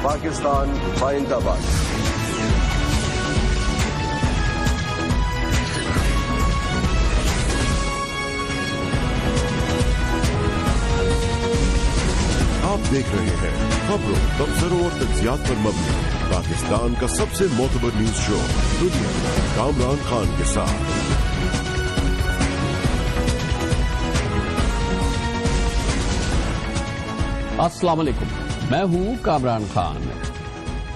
پاکستان زندہ باد۔ آپ دیکھ رہے ہیں خبروں، تبصروں اور تجزیات پر مبنی پاکستان کا سب سے معتبر نیوز شو دنیا میں کامران خان کے ساتھ۔ السلام علیکم، میں ہوں کامران خان۔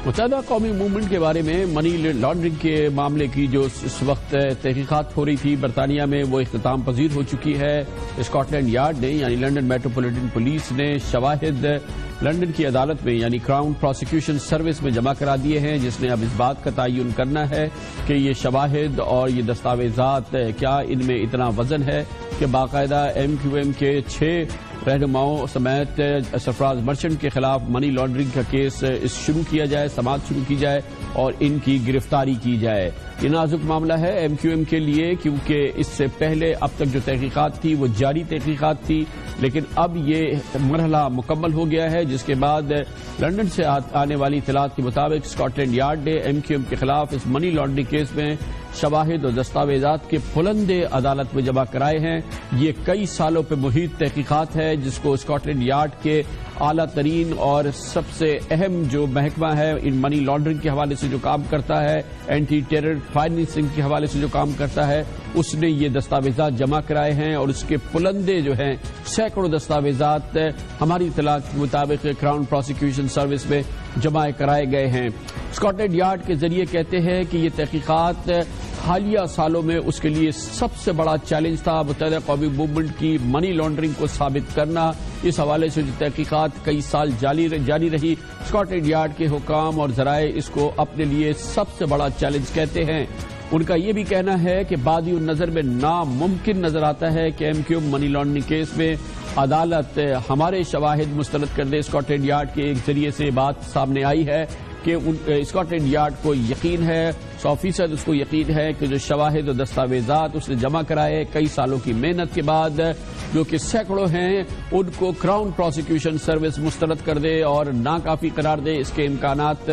متحدہ قومی موومنٹ کے بارے میں منی لانڈرنگ کے معاملے کی جو اس وقت تحقیقات ہو رہی تھی برطانیہ میں، وہ اختتام پذیر ہو چکی ہے۔ اسکاٹ لینڈ یارڈ نے یعنی لنڈن میٹروپولیٹن پولیس نے شواہد لنڈن کی عدالت میں یعنی کراؤن پروسیکیوشن سروس میں جمع کرا دیے ہیں، جس نے اب اس بات کا تعین کرنا ہے کہ یہ شواہد اور یہ دستاویزات کیا ان میں اتنا وزن ہے کہ باقاعدہ MQM کے 6 رہنماؤں سمیت سرفراز مرچنٹ کے خلاف منی لانڈرنگ کا کیس شروع کیا جائے، سماعت شروع کی جائے اور ان کی گرفتاری کی جائے۔ یہ نازک معاملہ ہے MQM کے لیے، کیونکہ اس سے پہلے اب تک جو تحقیقات تھی وہ جاری تحقیقات تھی، لیکن اب یہ مرحلہ مکمل ہو گیا ہے، جس کے بعد لنڈن سے آنے والی اطلاعات کے مطابق اسکاٹ لینڈ یارڈ نے MQM کے خلاف اس منی لانڈرنگ کیس میں شواہد اور دستاویزات کے پھلندے عدالت میں جمع کرائے ہیں۔ یہ کئی سالوں پہ محیط تحقیقات ہے، جس کو اسکاٹ لینڈ یارڈ کے اعلیٰ ترین اور سب سے اہم جو محکمہ ہے ان منی لانڈرنگ کے حوالے سے جو کام کرتا ہے، اینٹی ٹیرر فائنینسنگ کے حوالے سے جو کام کرتا ہے، اس نے یہ دستاویزات جمع کرائے ہیں اور اس کے پھلندے جو ہیں سینکڑوں دستاویزات ہماری اطلاع کے مطابق کراؤن پروسیکیوشن سروس میں جمع کرائے گئے ہیں۔ اسکاٹ لینڈ یارڈ کے ذریعے کہتے ہیں کہ یہ تحقیقات حالیہ سالوں میں اس کے لیے سب سے بڑا چیلنج تھا، متحدہ قومی موومنٹ کی منی لانڈرنگ کو ثابت کرنا۔ اس حوالے سے جو تحقیقات کئی سال جاری رہی، اسکاٹ لینڈ یارڈ کے حکام اور ذرائع اس کو اپنے لیے سب سے بڑا چیلنج کہتے ہیں۔ ان کا یہ بھی کہنا ہے کہ بادی النظر میں ناممکن نظر آتا ہے کہ MQM منی لانڈرنگ کیس میں عدالت ہمارے شواہد مسترد کر دے۔ اسکاٹ لینڈ یارڈ کے ایک ذریعے سے بات سامنے آئی ہے کہ اسکاٹ لینڈ یارڈ کو یقین ہے، 100% اس کو یقین ہے کہ جو شواہد اور دستاویزات اس نے جمع کرائے کئی سالوں کی محنت کے بعد، جو کہ سینکڑوں ہیں، ان کو کراؤن پروسیکیوشن سروس مسترد کر دے اور ناکافی قرار دے، اس کے امکانات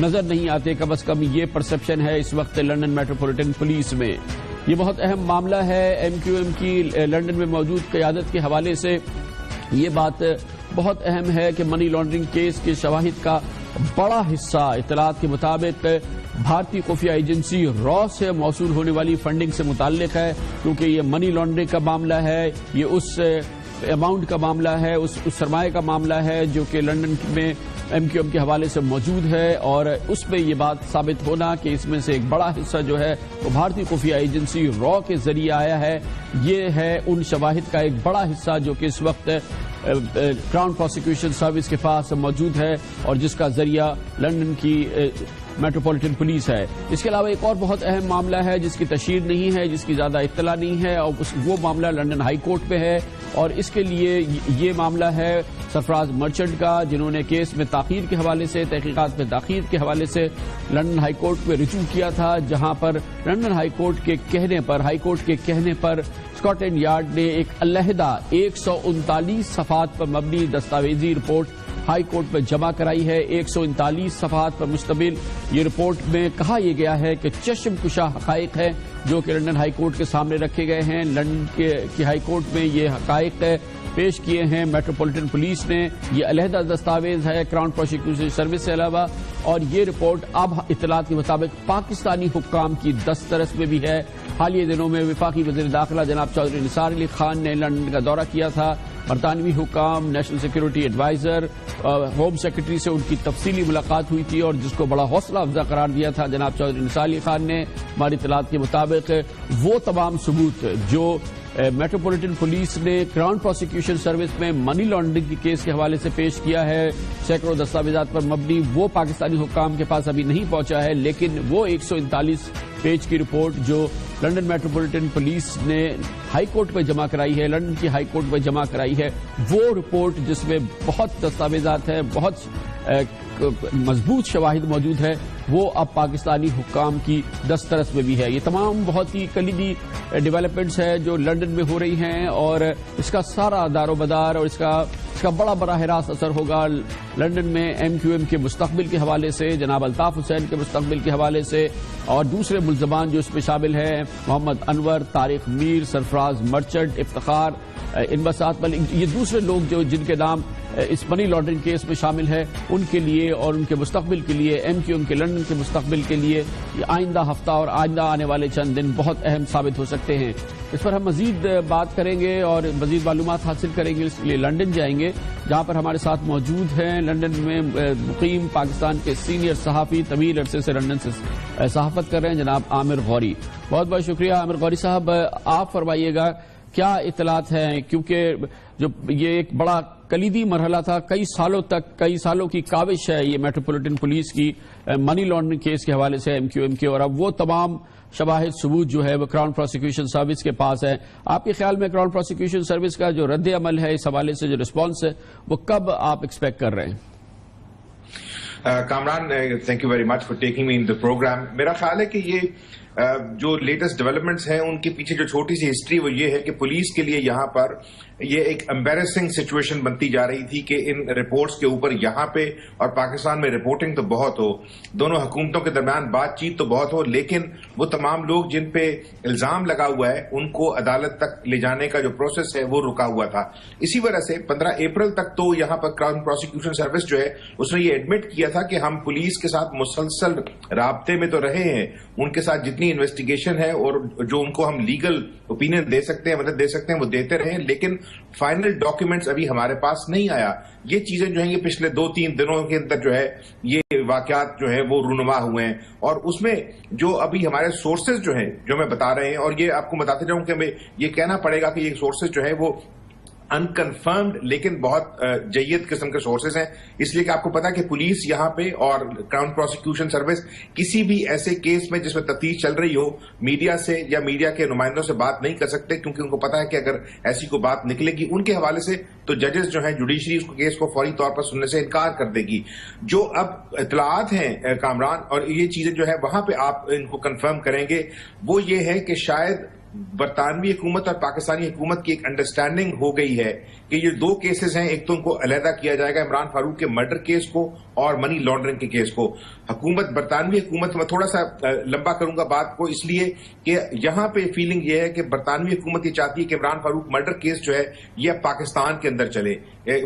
نظر نہیں آتے۔ کم از کم یہ پرسپشن ہے اس وقت لنڈن میٹروپولیٹن پولیس میں۔ یہ بہت اہم معاملہ ہے MQM کی لنڈن میں موجود قیادت کے حوالے سے۔ یہ بات بہت اہم ہے کہ منی لانڈرنگ کیس کے شواہد کا بڑا حصہ اطلاعات کے مطابق بھارتی خفیہ ایجنسی را سے موصول ہونے والی فنڈنگ سے متعلق ہے، کیونکہ یہ منی لانڈرنگ کا معاملہ ہے، یہ اس اماؤنٹ کا معاملہ ہے، اس سرمایہ کا معاملہ ہے جو کہ لنڈن میں MQM کے حوالے سے موجود ہے، اور اس میں یہ بات ثابت ہونا کہ اس میں سے ایک بڑا حصہ جو ہے وہ بھارتی خفیہ ایجنسی را کے ذریعے آیا ہے، یہ ہے ان شواہد کا ایک بڑا حصہ جو کہ اس وقت کراؤن پروسیکیوشن سروس کے پاس موجود ہے اور جس کا ذریعہ لنڈن کی میٹروپولیٹن پولیس ہے۔ اس کے علاوہ ایک اور بہت اہم معاملہ ہے جس کی تشہیر نہیں ہے، جس کی زیادہ اطلاع نہیں ہے، اور وہ معاملہ لنڈن ہائی کورٹ میں ہے، اور اس کے لیے یہ معاملہ ہے سرفراز مرچنٹ کا، جنہوں نے کیس میں تاخیر کے حوالے سے، تحقیقات میں تاخیر کے حوالے سے لنڈن ہائی کورٹ میں رجوع کیا تھا، جہاں پر لنڈن ہائی کورٹ کے کہنے پر اسکاٹ لینڈ یارڈ نے ایک علیحدہ 139 صفحات پر مبنی دستاویزی رپورٹ ہائی کورٹ میں جمع کرائی ہے۔ 139 صفحات پر مشتمل یہ رپورٹ میں کہا یہ گیا ہے کہ چشم کشا حقائق ہیں جو کہ لنڈن ہائی کورٹ کے سامنے رکھے گئے ہیں۔ لنڈن کی ہائی کورٹ میں یہ حقائق پیش کیے ہیں میٹروپولیٹن پولیس نے۔ یہ علیحدہ دستاویز ہے کراؤن پروسیکیوشن سروس سے علاوہ، اور یہ رپورٹ اب اطلاعات کے مطابق پاکستانی حکام کی دسترس میں بھی ہے۔ حالیہ دنوں میں وفاقی وزیر داخلہ جناب چودھری نثار علی خان نے لنڈن کا دورہ کیا تھا۔ برطانوی حکام، national security adviser, home secretary سے ان کی تفصیلی ملاقات ہوئی تھی، اور جس کو بڑا حوصلہ افزا قرار دیا تھا جناب چودھری نثار علی خان نے۔ ہماری اطلاعات کے مطابق وہ تمام ثبوت جو میٹروپولیٹن پولیس نے کراؤن پروسیکیوشن سروس میں منی لانڈرنگ کے کیس کے حوالے سے پیش کیا ہے، سینکڑوں دستاویزات پر مبنی، وہ پاکستانی حکام کے پاس ابھی نہیں پہنچا ہے، لیکن وہ 139 پیج کی رپورٹ جو لنڈن میٹروپولیٹن پولیس نے ہائی کورٹ میں جمع کرائی ہے، لنڈن کی ہائی کورٹ میں جمع کرائی ہے، وہ رپورٹ جس میں بہت دستاویزات ہیں، بہت مضبوط شواہد موجود ہے، وہ اب پاکستانی حکام کی دسترس میں بھی ہے۔ یہ تمام بہت ہی کلیدی ڈیولپمنٹس ہیں جو لنڈن میں ہو رہی ہیں، اور اس کا سارا دار و مدار اور اس کا کا بڑا براہ راست اثر ہوگا لندن میں ایم کیو ایم کے مستقبل کے حوالے سے، جناب الطاف حسین کے مستقبل کے حوالے سے، اور دوسرے ملزمان جو اس میں شامل ہیں محمد انور، طارق میر، سرفراز مرچنٹ، افتخار، ان بساط ملک، یہ دوسرے لوگ جو جن کے نام اس منی لانڈرنگ کیس میں شامل ہے، ان کے لیے اور ان کے مستقبل کے لیے، ایم کیو ایم کے لندن کے مستقبل کے لیے یہ آئندہ ہفتہ اور آئندہ آنے والے چند دن بہت اہم ثابت ہو سکتے ہیں۔ اس پر ہم مزید بات کریں گے اور مزید معلومات حاصل کریں گے، اس لیے لندن جائیں گے جہاں پر ہمارے ساتھ موجود ہیں لندن میں مقیم پاکستان کے سینئر صحافی، طویل عرصے سے لندن سے صحافت کر رہے ہیں، جناب عامر غوری۔ بہت بہت شکریہ عامر غوری صاحب، آپ فرمائیے گا کیا اطلاعات ہیں، کیونکہ جو یہ ایک بڑا کلیدی مرحلہ تھا، کئی سالوں کی کاوش ہے یہ میٹروپولیٹن پولیس کی منی لانڈرنگ کیس کے حوالے سے ایم کیو ایم کے، اور اب وہ تمام شواہد ثبوت جو ہے وہ کراؤن پروسیکیوشن سروس کے پاس ہے۔ آپ کے خیال میں کراؤن پروسیکیوشن سروس کا جو رد عمل ہے اس حوالے سے، جو رسپانس ہے، وہ کب آپ ایکسپیکٹ کر رہے ہیں؟ Kamran, thank you very much for taking me in the programme. میرا خیال ہے کہ یہ جو لیٹسٹ ڈیولپمنٹس ہیں ان کے پیچھے جو چھوٹی سی ہسٹری وہ یہ ہے کہ پولیس کے لیے یہاں پر یہ ایک امبیرسنگ سچویشن بنتی جا رہی تھی کہ ان رپورٹس کے اوپر یہاں پہ اور پاکستان میں رپورٹنگ تو بہت ہو، دونوں حکومتوں کے درمیان بات چیت تو بہت ہو، لیکن وہ تمام لوگ جن پہ الزام لگا ہوا ہے ان کو عدالت تک لے جانے کا جو پروسیس ہے وہ رکا ہوا تھا۔ اسی وجہ سے 15 اپریل تک تو یہاں پر کراؤن پروسیکیوشن سروس جو ہے اس نے یہ ایڈمٹ کیا تھا کہ ہم پولیس کے ساتھ مسلسل رابطے میں تو رہے ہیں، ان کے ساتھ جتنی انویسٹیگیشن ہے اور جو ان کو ہم لیگل اوپینین دے سکتے ہیں، مدد دے سکتے ہیں، وہ دیتے رہے، لیکن فائنل ڈاکیومنٹس ابھی ہمارے پاس نہیں آیا۔ یہ چیزیں جو ہیں یہ پچھلے 2-3 دنوں کے اندر جو ہے یہ واقعات جو ہے وہ رونما ہوئے ہیں، اور اس میں جو ابھی ہمارے سورسز جو ہیں جو میں بتا رہے ہیں، اور یہ آپ کو بتاتے جاؤں کہ ہمیں یہ کہنا پڑے گا کہ یہ سورسز جو ہے وہ انکنفرمڈ لیکن بہت جید قسم کے سورسز ہیں، اس لیے کہ آپ کو پتا کہ پولیس یہاں پہ اور کراؤن پروسیکیوشن سروس کسی بھی ایسے کیس میں جس میں تفتیش چل رہی ہو میڈیا سے یا میڈیا کے نمائندوں سے بات نہیں کر سکتے، کیونکہ ان کو پتا ہے کہ اگر ایسی کوئی بات نکلے گی ان کے حوالے سے تو ججز جو ہیں جوڈیشری اس کیس کو فوری طور پر سننے سے انکار کر دے گی۔ جو اب اطلاعات ہیں کامران، اور یہ چیزیں جو ہے وہاں پہ آپ ان کو کنفرم کریں گے، وہ یہ ہے کہ شاید برطانوی حکومت اور پاکستانی حکومت کی ایک انڈرسٹینڈنگ ہو گئی ہے کہ یہ 2 کیسز ہیں، ایک تو ان کو علیحدہ کیا جائے گا، عمران فاروق کے مرڈر کیس کو اور منی لانڈرنگ کے کیس کو۔ برطانوی حکومت، میں تھوڑا سا لمبا کروں گا بات کو اس لیے کہ یہاں پہ فیلنگ یہ ہے کہ برطانوی حکومت یہ چاہتی ہے کہ عمران فاروق مرڈر کیس جو ہے یہ پاکستان کے اندر چلے،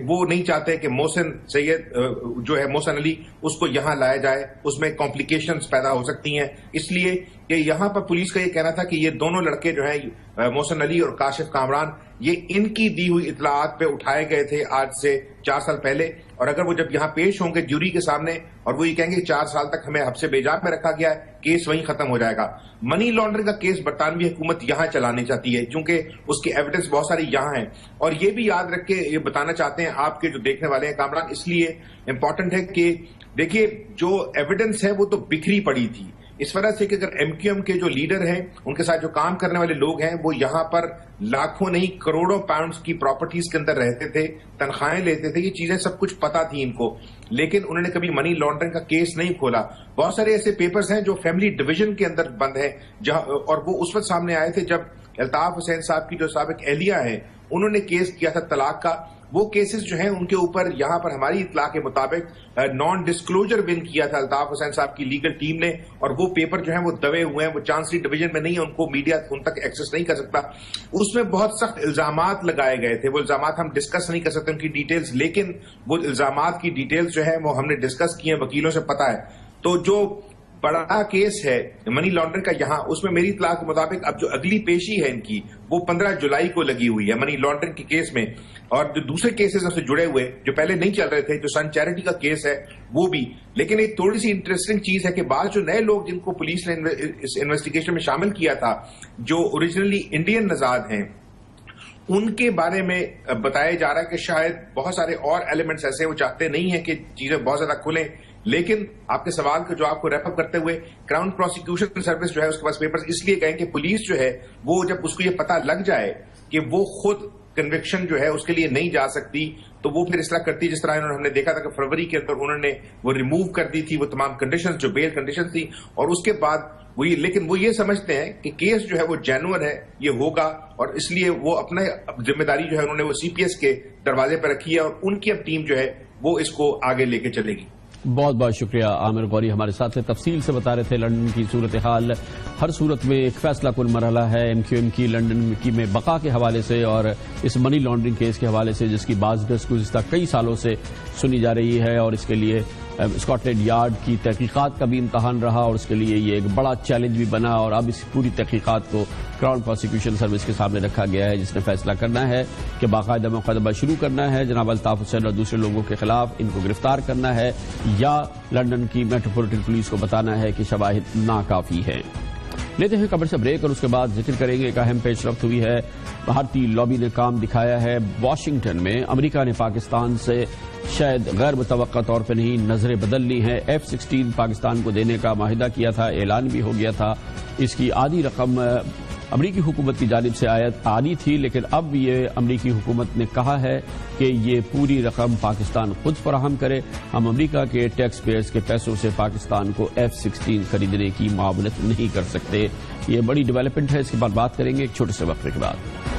وہ نہیں چاہتے کہ محسن سید جو ہے محسن علی اس کو یہاں لایا جائے، اس میں کمپلیکیشنز پیدا ہو سکتی ہیں، اس لیے کہ یہاں پر پولیس کا یہ کہنا تھا کہ یہ دونوں لڑکے جو ہیں محسن علی اور کاشف کامران، یہ ان کی دی ہوئی اطلاعات پہ اٹھائے گئے تھے آج سے 4 سال پہلے، اور اگر وہ جب یہاں پیش ہوں گے جوری کے سامنے اور وہ یہ کہیں گے 4 سال تک ہمیں حبس بے-جا میں رکھا گیا ہے، کیس وہیں ختم ہو جائے گا۔ منی لانڈرنگ کا کیس برطانوی حکومت یہاں چلانے چاہتی ہے کیونکہ اس کی ایویڈنس بہت ساری یہاں ہیں، اور یہ بھی یاد رکھ کے یہ بتانا چاہتے ہیں آپ کے جو دیکھنے والے ہیں کامران، اس لیے امپورٹنٹ ہے کہ دیکھیے جو ایویڈنس ہے وہ تو بکھری پڑی تھی، اس وجہ سے کہ اگر ایم کیو ایم کے جو لیڈر ہیں ان کے ساتھ جو کام کرنے والے لوگ ہیں وہ یہاں پر لاکھوں نہیں کروڑوں پاؤنڈز کی پراپرٹیز کے اندر رہتے تھے، تنخواہیں لیتے تھے، یہ چیزیں سب کچھ پتا تھی ان کو، لیکن انہوں نے کبھی منی لانڈرنگ کا کیس نہیں کھولا۔ بہت سارے ایسے پیپرز ہیں جو فیملی ڈویژن کے اندر بند ہیں اور وہ اس وقت سامنے آئے تھے جب الطاف حسین صاحب کی جو سابق اہلیہ ہیں انہوں نے کیس کیا تھا طلاق کا۔ وہ کیسز جو ہیں ان کے اوپر یہاں پر ہماری اطلاع کے مطابق نان ڈسکلوجر ون کیا تھا الطاف حسین صاحب کی لیگل ٹیم نے، اور وہ پیپر جو ہیں وہ دبے ہوئے ہیں، وہ چانسری ڈویژن میں نہیں ہے، ان کو میڈیا ان تک ایکسس نہیں کر سکتا۔ اس میں بہت سخت الزامات لگائے گئے تھے، وہ الزامات ہم ڈسکس نہیں کر سکتے ان کی ڈیٹیلز، لیکن وہ الزامات کی ڈیٹیلز جو ہیں وہ ہم نے ڈسکس کی ہیں، وکیلوں سے پتا ہے۔ تو جو بڑا کیس ہے منی لانڈرنگ کا یہاں، اس میں میری اطلاع کے مطابق اب جو اگلی پیشی ہے ان کی وہ 15 جولائی کو لگی ہوئی ہے منی لانڈرنگ کے کیس میں، اور جو دوسرے کیسز سے جڑے ہوئے جو پہلے نہیں چل رہے تھے، جو سن چیریٹی کا کیس ہے وہ بھی۔ لیکن ایک تھوڑی سی انٹرسٹنگ چیز ہے کہ بعض جو نئے لوگ جن کو پولیس نے اس انویسٹیگیشن میں شامل کیا تھا جو اوریجنلی انڈین نژاد ہیں، ان کے بارے میں بتایا جا رہا ہے کہ شاید بہت سارے اور ایلیمنٹس ایسے وہ چاہتے نہیں ہیں کہ چیزیں بہت زیادہ کھلیں، لیکن آپ کے سوال کا جو آپ کو ریپ اپ کرتے ہوئے کراؤن پروسیکیوشن سروس جو ہے اس کے پاس پیپرز اس لیے کہیں کہ پولیس جو ہے وہ جب اس کو یہ پتا لگ جائے کہ وہ خود کنوکشن جو ہے اس کے لیے نہیں جا سکتی تو وہ پھر اس طرح کرتی جس طرح ہم نے دیکھا تھا کہ فروری کے اندر انہوں نے وہ ریموو کر دی تھی وہ تمام کنڈیشنز جو بیل کنڈیشن تھی، اور اس کے بعد لیکن وہ یہ سمجھتے ہیں کہ کیس جو ہے وہ جینوئن ہے، یہ ہوگا، اور اس لیے وہ اپنا ذمہ داری جو ہے انہوں نے وہ سی پی ایس کے دروازے پر رکھی ہے، اور ان کی اب ٹیم جو ہے وہ اس کو آگے لے کے چلے گی۔ بہت بہت شکریہ عامر غوری، ہمارے ساتھ تفصیل سے بتا رہے تھے لندن کی صورتحال۔ ہر صورت میں ایک فیصلہ کن مرحلہ ہے ایم کیو ایم کی لندن کی میں بقا کے حوالے سے اور اس منی لانڈرنگ کیس کے حوالے سے، جس کی بازگشت گزشتہ کئی سالوں سے سنی جا رہی ہے، اور اس کے لیے اسکاٹ لینڈ یارڈ کی تحقیقات کا بھی امتحان رہا، اور اس کے لیے یہ ایک بڑا چیلنج بھی بنا، اور اب اس پوری تحقیقات کو کراؤن پروسیکیوشن سروس کے سامنے رکھا گیا ہے، جس نے فیصلہ کرنا ہے کہ باقاعدہ مقدمہ شروع کرنا ہے جناب الطاف حسین اور دوسرے لوگوں کے خلاف، ان کو گرفتار کرنا ہے، یا لندن کی میٹروپولیٹن پولیس کو بتانا ہے کہ شواہد ناکافی ہیں۔ لیتے ہیں خبر سے بریک، اور اس کے بعد ذکر کریں گے ایک اہم پیش رفت ہوئی ہے۔ بھارتی لابی نے کام دکھایا ہے واشنگٹن میں۔ امریکہ نے پاکستان سے شاید غیر متوقع طور پہ نہیں نظریں بدل لی ہیں۔ F-16 پاکستان کو دینے کا معاہدہ کیا تھا، اعلان بھی ہو گیا تھا، اس کی آدھی رقم امریکی حکومت کی جانب سے آنی تھی، لیکن اب یہ امریکی حکومت نے کہا ہے کہ یہ پوری رقم پاکستان خود فراہم کرے۔ ہم امریکہ کے ٹیکس پیئرز کے پیسوں سے پاکستان کو F-16 خریدنے کی معاونت نہیں کر سکتے۔ یہ بڑی ڈیولپمنٹ ہے، اس کے بعد بات کریں گے ایک چھوٹے سے وقفے کے بعد۔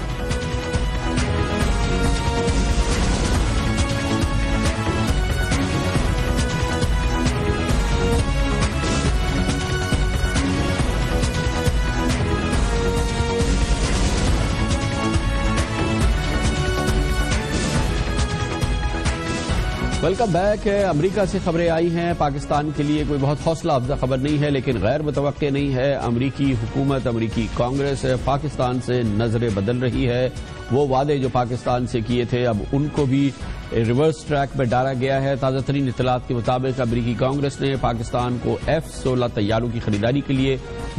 Welcome back. امریکہ سے خبریں آئی ہیں، پاکستان کے لیے کوئی بہت حوصلہ افزا خبر نہیں ہے، لیکن غیر متوقع نہیں ہے۔ امریکی حکومت، امریکی کانگریس پاکستان سے نظریں بدل رہی ہے۔ وہ وعدے جو پاکستان سے کیے تھے اب ان کو بھی ریورس ٹریک میں ڈالا گیا ہے۔ تازہ ترین اطلاعات کے مطابق امریکی کانگریس نے پاکستان کو F-16 طیاروں کی خریداری کے لیے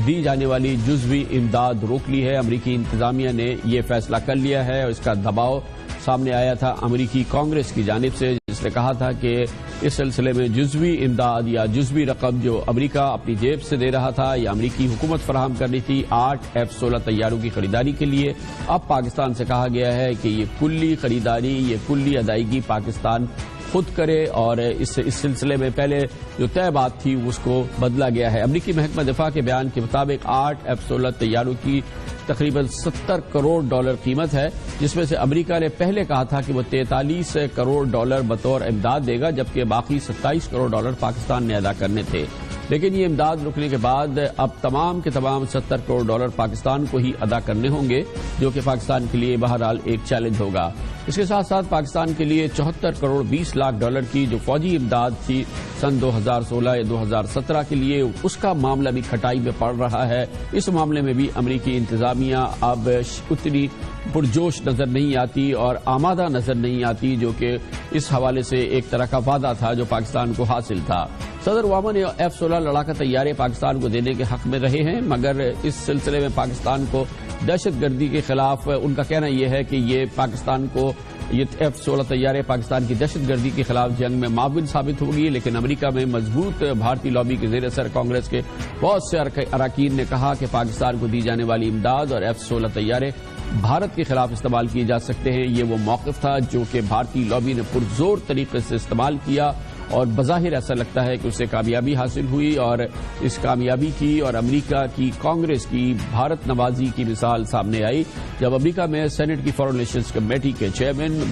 دی جانے والی جزوی امداد روک لی ہے۔ امریکی انتظامیہ نے یہ فیصلہ کر لیا ہے، اور اس کا دباؤ سامنے آیا تھا امریکی کانگریس کی جانب سے، جس نے کہا تھا کہ اس سلسلے میں جزوی امداد یا جزوی رقم جو امریکہ اپنی جیب سے دے رہا تھا یا امریکی حکومت فراہم کرنی تھی 8 F-16 طیاروں کی خریداری کے لیے، اب پاکستان سے کہا گیا ہے کہ یہ کلی خریداری، یہ کلی ادائیگی پاکستان خود کرے، اور اس سلسلے میں پہلے جو طے بات تھی اس کو بدلا گیا ہے۔ امریکی محکمہ دفاع کے بیان کے مطابق 8 F-16 طیاروں کی تقریباً $70 کروڑ قیمت ہے، جس میں سے امریکہ نے پہلے کہا تھا کہ وہ $43 کروڑ بطور امداد دے گا، جبکہ باقی $27 کروڑ پاکستان نے ادا کرنے تھے۔ لیکن یہ امداد رکنے کے بعد اب تمام کے تمام $70 کروڑ پاکستان کو ہی ادا کرنے ہوں گے، جو کہ پاکستان کے لیے بہرحال ایک چیلنج ہوگا۔ اس کے ساتھ ساتھ پاکستان کے لیے $74 کروڑ 20 لاکھ کی جو فوجی امداد تھی سن 2016 یا 2017 کے لیے، اس کا معاملہ بھی کھٹائی میں پڑ رہا ہے۔ اس معاملے میں بھی امریکی انتظامیہ اب اتنی پرجوش نظر نہیں آتی اور آمادہ نظر نہیں آتی، جو کہ اس حوالے سے ایک طرح کا وعدہ تھا جو پاکستان کو حاصل تھا۔ صدر اوباما نے F-16 لڑاکا طیارے پاکستان کو دینے کے حق میں رہے ہیں، مگر اس سلسلے میں پاکستان کو دہشت گردی کے خلاف ان کا کہنا یہ ہے کہ یہ پاکستان کو یہ F-16 طیارے پاکستان کی دہشت گردی کے خلاف جنگ میں معاون ثابت ہوگی۔ لیکن امریکہ میں مضبوط بھارتی لابی کے زیر اثر کانگریس کے بہت سے اراکین نے کہا کہ پاکستان کو دی جانے والی امداد اور F-16 طیارے بھارت کے خلاف استعمال کیے جا سکتے ہیں۔ یہ وہ موقف تھا جو کہ بھارتی لابی نے پرزور طریقے سے استعمال کیا، اور بظاہر ایسا لگتا ہے کہ اسے کامیابی حاصل ہوئی، اور اس کامیابی کی اور امریکہ کی کانگریس کی بھارت نوازی کی مثال سامنے آئی جب امریکہ میں سینٹ کی فارن ریلیشنز کمیٹی کے چیئرمین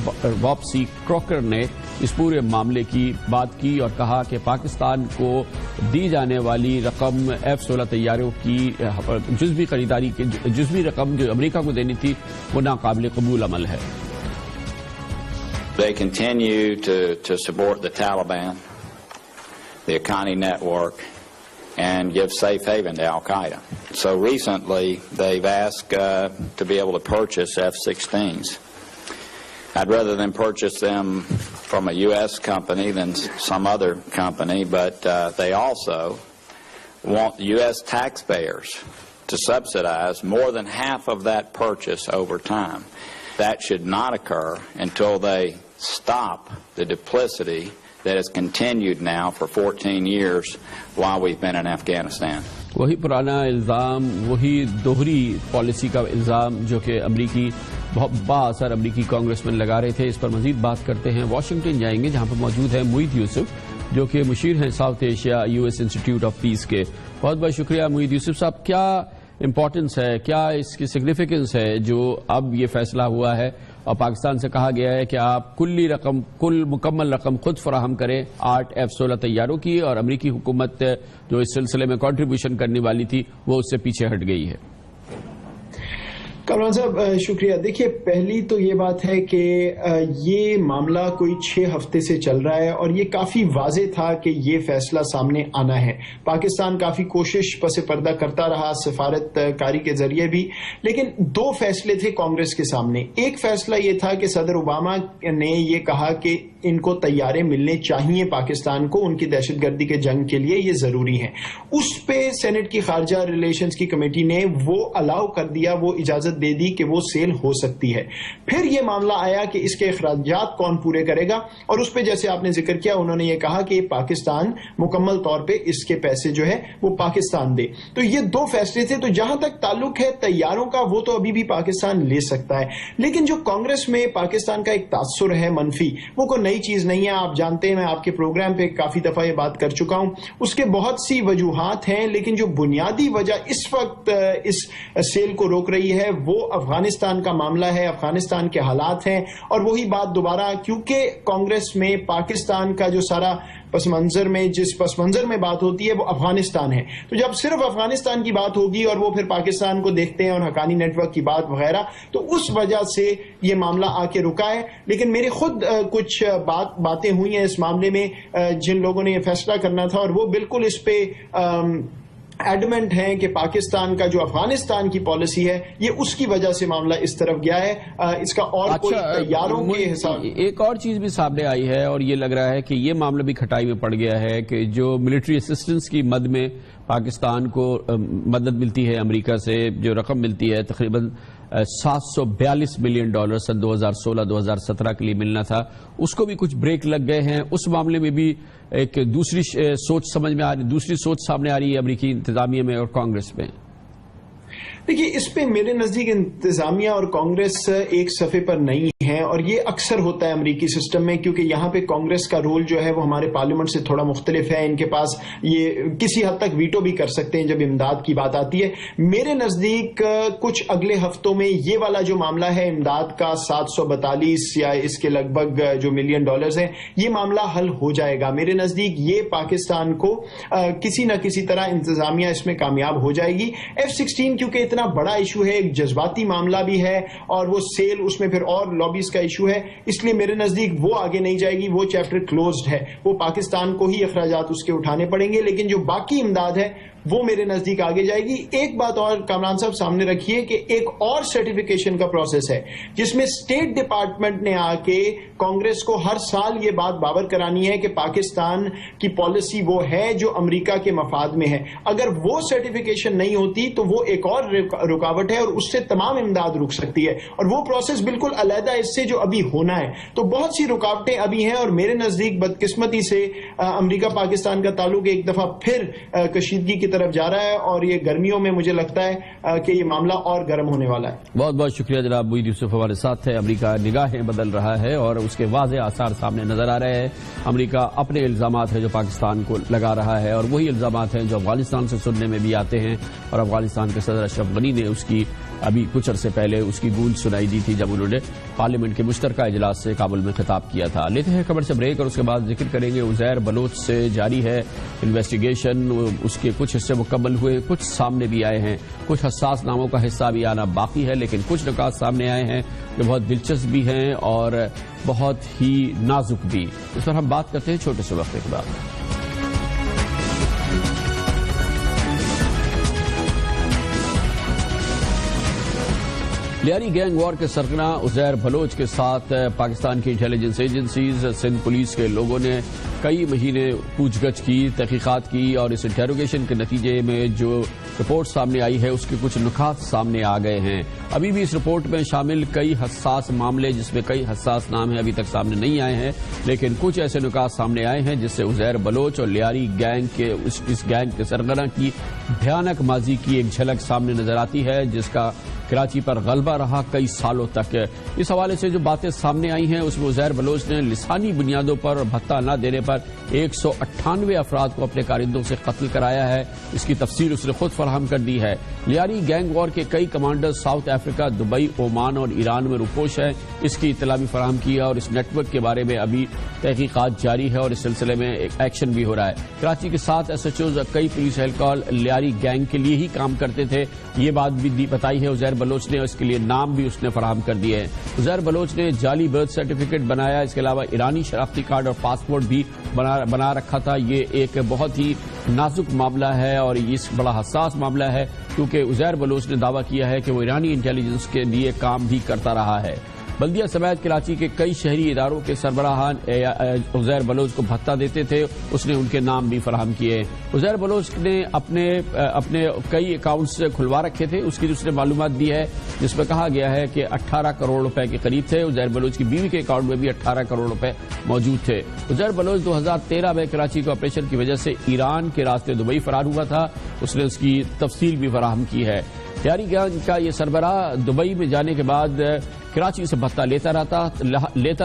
باب سی کروکر نے اس پورے معاملے کی بات کی اور کہا کہ پاکستان کو دی جانے والی رقم F-16 طیاروں کی جزوی خریداری کی جزوی رقم جو امریکہ کو دینی تھی وہ ناقابل قبول عمل ہے۔ They continue to support the Taliban, the Haqqani network, and give safe haven to Al-Qaeda. So recently, they've asked to be able to purchase F-16s. I'd rather than purchase them from a U.S. company than some other company, but they also want U.S. taxpayers to subsidize more than half of that purchase over time. That should not occur until they stop the duplicity that has continued now for 14 years while we've been in Afghanistan. وہی پرانا الزام، وہی دوہری policy کا الزام جو کہ امریکی با اثر امریکی کانگریس مین لگا رہے تھے۔ اس پر مزید بات کرتے ہیں، واشنگٹن جائیں گے جہاں پر موجود ہے معید یوسف۔ جو کہ مشیر ہیں south Asia US institute of peace کے. بہت بہت شکریہ محیط یوسف صاحب. کیا امپورٹنس ہے, کیا اس کی سگنیفیکنس ہے جو اب یہ فیصلہ ہوا ہے اور پاکستان سے کہا گیا ہے کہ آپ کل مکمل رقم خود فراہم کریں 8 F-16 طیاروں کی, اور امریکی حکومت جو اس سلسلے میں کنٹریبیوشن کرنے والی تھی وہ اس سے پیچھے ہٹ گئی ہے؟ کامران صاحب شکریہ. دیکھیے, پہلی تو یہ بات ہے کہ یہ معاملہ کوئی 6 ہفتے سے چل رہا ہے اور یہ کافی واضح تھا کہ یہ فیصلہ سامنے آنا ہے. پاکستان کافی کوشش پس پردہ کرتا رہا سفارت کاری کے ذریعے بھی, لیکن 2 فیصلے تھے کانگریس کے سامنے. ایک فیصلہ یہ تھا کہ صدر اوباما نے یہ کہا کہ ان کو طیارے ملنے چاہیے پاکستان کو, ان کی دہشت گردی کے جنگ کے لیے یہ ضروری ہیں. اس پہ سینٹ کی خارجہ ریلیشنز کی کمیٹی نے وہ الاؤ کر دیا, وہ اجازت دے دی کہ وہ سیل ہو سکتی ہے. پھر یہ معاملہ آیا کہ اس کے اخراجات کون پورے کرے گا, اور اس پہ جیسے آپ نے ذکر کیا انہوں نے یہ کہا کہ پاکستان مکمل طور پہ اس کے پیسے جو ہے وہ پاکستان دے. تو یہ 2 فیصلے تھے. تو جہاں تک تعلق ہے طیاروں کا, وہ تو ابھی بھی پاکستان لے سکتا ہے, لیکن جو کانگریس میں پاکستان کا ایک تاثر ہے منفی, وہ کوئی نئی چیز نہیں ہے. آپ جانتے ہیں, میں آپ کے پروگرام پہ کافی دفعہ یہ بات کر چکا ہوں. اس کے بہت سی وجوہات ہیں, لیکن جو بنیادی وجہ اس وقت اس سیل کو روک رہی ہے وہ افغانستان کا معاملہ ہے, افغانستان کے حالات ہیں. اور وہی بات دوبارہ, کیونکہ کانگریس میں پاکستان کا جو سارا پس منظر میں جس پس منظر میں بات ہوتی ہے وہ افغانستان ہے, تو جب صرف افغانستان کی بات ہوگی اور وہ پھر پاکستان کو دیکھتے ہیں اور حقانی نیٹ ورک کی بات وغیرہ, تو اس وجہ سے یہ معاملہ آ کے رکا ہے. لیکن میری خود کچھ باتیں ہوئی ہیں اس معاملے میں جن لوگوں نے یہ فیصلہ کرنا تھا, اور وہ بالکل اس پہ ایڈمنٹ ہیں کہ پاکستان کا جو افغانستان کی پالیسی ہے یہ اس کی وجہ سے معاملہ اس طرف گیا ہے. اس کا اور کوئی طیاروں کے حساب. ایک اور چیز بھی سامنے آئی ہے اور یہ لگ رہا ہے کہ یہ معاملہ بھی کھٹائی میں پڑ گیا ہے کہ جو ملٹری اسسٹنس کی مد میں پاکستان کو مدد ملتی ہے امریکہ سے, جو رقم ملتی ہے تقریباً $742 ملین سن 2016-2017 کے لیے ملنا تھا, اس کو بھی کچھ بریک لگ گئے ہیں. اس معاملے میں بھی ایک دوسری سوچ سمجھ میں آ رہی, دوسری سوچ سامنے آ رہی ہے امریکی انتظامیہ میں اور کانگریس میں. دیکھیے, اس پہ میرے نزدیک انتظامیہ اور کانگریس ایک صفحے پر نہیں ہے, اور یہ اکثر ہوتا ہے امریکی سسٹم میں, کیونکہ یہاں پہ کانگریس کا رول جو ہے وہ ہمارے پارلیمنٹ سے تھوڑا مختلف ہے. ان کے پاس یہ کسی حد تک ویٹو بھی کر سکتے ہیں جب امداد کی بات آتی ہے. میرے نزدیک کچھ اگلے ہفتوں میں یہ والا جو معاملہ ہے امداد کا 742 یا اس کے لگ بھگ جو ملین ڈالرز ہیں, یہ معاملہ حل ہو جائے گا. میرے نزدیک یہ پاکستان کو کسی نہ کسی طرح انتظامیہ اس میں کامیاب ہو جائے گی. F-16 کیونکہ اتنا بڑا ایشو ہے, ایک جذباتی معاملہ بھی ہے, اور وہ سیل اس میں پھر اور لابیز کا ایشو ہے, اس لیے میرے نزدیک وہ آگے نہیں جائے گی. وہ چیپٹر کلوزڈ ہے, وہ پاکستان کو ہی اخراجات اس کے اٹھانے پڑیں گے. لیکن جو باقی امداد ہے وہ میرے نزدیک آگے جائے گی. ایک بات اور کامران صاحب سامنے رکھیے کہ ایک اور سرٹیفیکیشن کا پروسیس ہے جس میں اسٹیٹ ڈپارٹمنٹ نے آ کے کانگریس کو ہر سال یہ بات باور کرانی ہے کہ پاکستان کی پالیسی وہ ہے جو امریکہ کے مفاد میں ہے. اگر وہ سرٹیفیکیشن نہیں ہوتی تو وہ ایک اور رکاوٹ ہے, اور اس سے تمام امداد رک سکتی ہے, اور وہ پروسیس بالکل علیحدہ اس سے جو ابھی ہونا ہے. تو بہت سی رکاوٹیں ابھی ہیں, اور میرے نزدیک بدقسمتی سے امریکہ پاکستان کا تعلق ایک دفعہ پھر کشیدگی کی طرف جا رہا ہے, اور یہ گرمیوں میں مجھے لگتا ہے کہ یہ معاملہ اور گرم ہونے والا ہے. بہت بہت شکریہ جناب محیط یوسف ہمارے ساتھ ہے. امریکہ نگاہیں بدل رہا ہے اور اس کے واضح آثار سامنے نظر آ رہے ہیں. امریکہ اپنے الزامات ہیں جو پاکستان کو لگا رہا ہے, اور وہی الزامات ہیں جو افغانستان سے سننے میں بھی آتے ہیں, اور افغانستان کے صدر اشرف غنی نے اس کی ابھی کچھ عرصے پہلے اس کی گونج سنائی دی تھی جب انہوں نے پارلیمنٹ کے مشترکہ اجلاس سے کابل میں خطاب کیا تھا. لیتے ہیں خبر سے بریک, اور اس کے بعد ذکر کریں گے عزیر بلوچ سے جاری ہے انویسٹیگیشن. اس کے کچھ حصے مکمل ہوئے, کچھ سامنے بھی آئے ہیں, کچھ حساس ناموں کا حصہ بھی آنا باقی ہے, لیکن کچھ نکات سامنے آئے ہیں جو بہت دلچسپ بھی ہیں اور بہت ہی نازک بھی. اس پر ہم بات کرتے ہیں چھوٹے سے وقفے کے بعد. لیاری گینگ وار کے سرغنہ عزیر بلوچ کے ساتھ پاکستان کی انٹیلیجنس ایجنسیز, سندھ پولیس کے لوگوں نے کئی مہینے پوچھ گچھ کی, تحقیقات کی, اور اس انٹیروگیشن کے نتیجے میں جو رپورٹ سامنے آئی ہے اس کے کچھ نکات سامنے آ گئے ہیں. ابھی بھی اس رپورٹ میں شامل کئی حساس معاملے جس میں کئی حساس نام ہیں ابھی تک سامنے نہیں آئے ہیں, لیکن کچھ ایسے نکات سامنے آئے ہیں جس سے عزیر بلوچ اور لیاری گینگ کے اس گینگ کے سرغنہ کی بھیانک ماضی کی ایک جھلک سامنے نظر آتی ہے, جس کا کراچی پر غلبہ رہا کئی سالوں تک۔ اس حوالے سے جو باتیں سامنے آئی ہیں اس میں عزیر بلوچ نے لسانی بنیادوں پر بھتہ نہ دینے پر 198 افراد کو اپنے کارندوں سے قتل کرایا ہے۔ اس کی تفصیل اس نے خود فراہم کر دی ہے۔ لیاری گینگ وار کے کئی commander South Africa, Dubai, Oman اور ایران میں روپوش ہیں۔ اس کی اطلاع بھی فراہم کی ہے اور اس نیٹ ورک کے بارے میں ابھی تحقیقات جاری ہے اور اس سلسلے میں ایکشن بھی ہو رہا ہے۔ کراچی کے 7 SHOs اور کئی پولیس اہلکار لیاری گینگ کے لیے ہی کام کرتے تھے، یہ بات بھی بتائی ہے عزیر بلوچ نے، اور اس کے لیے نام بھی اس نے فراہم کر دیے ہیں۔ عزیر بلوچ نے جعلی برتھ سرٹیفکیٹ بنایا، اس کے علاوہ ایرانی شناختی کارڈ اور پاسپورٹ بھی بنا رکھا تھا۔ یہ ایک بہت ہی نازک معاملہ ہے اور یہ بڑا حساس معاملہ ہے کیونکہ عزیر بلوچ نے دعویٰ کیا ہے کہ وہ ایرانی انٹیلیجنس کے لیے کام بھی کرتا رہا ہے۔ بلدیہ سمیت کراچی کے کئی شہری اداروں کے سربراہان عزیر بلوچ کو بھتہ دیتے تھے، اس نے ان کے نام بھی فراہم کیے۔ عزیر بلوچ نے اپنے کئی اکاؤنٹس کھلوا رکھے تھے، اس کی دوسرے معلومات دی ہے جس میں کہا گیا ہے کہ 18 کروڑ روپے کے قریب تھے۔ عزیر بلوچ کی بیوی کے اکاؤنٹ میں بھی 18 کروڑ روپے موجود تھے۔ عزیر بلوچ 2013 میں کراچی کے آپریشن کی وجہ سے ایران کے راستے دبئی فرار ہوا تھا، اس نے اس کی تفصیل بھی فراہم کی ہے۔ لیاری گینگ کا یہ سربراہ دبئی میں جانے کے بعد کراچی سے بھتہ لیتا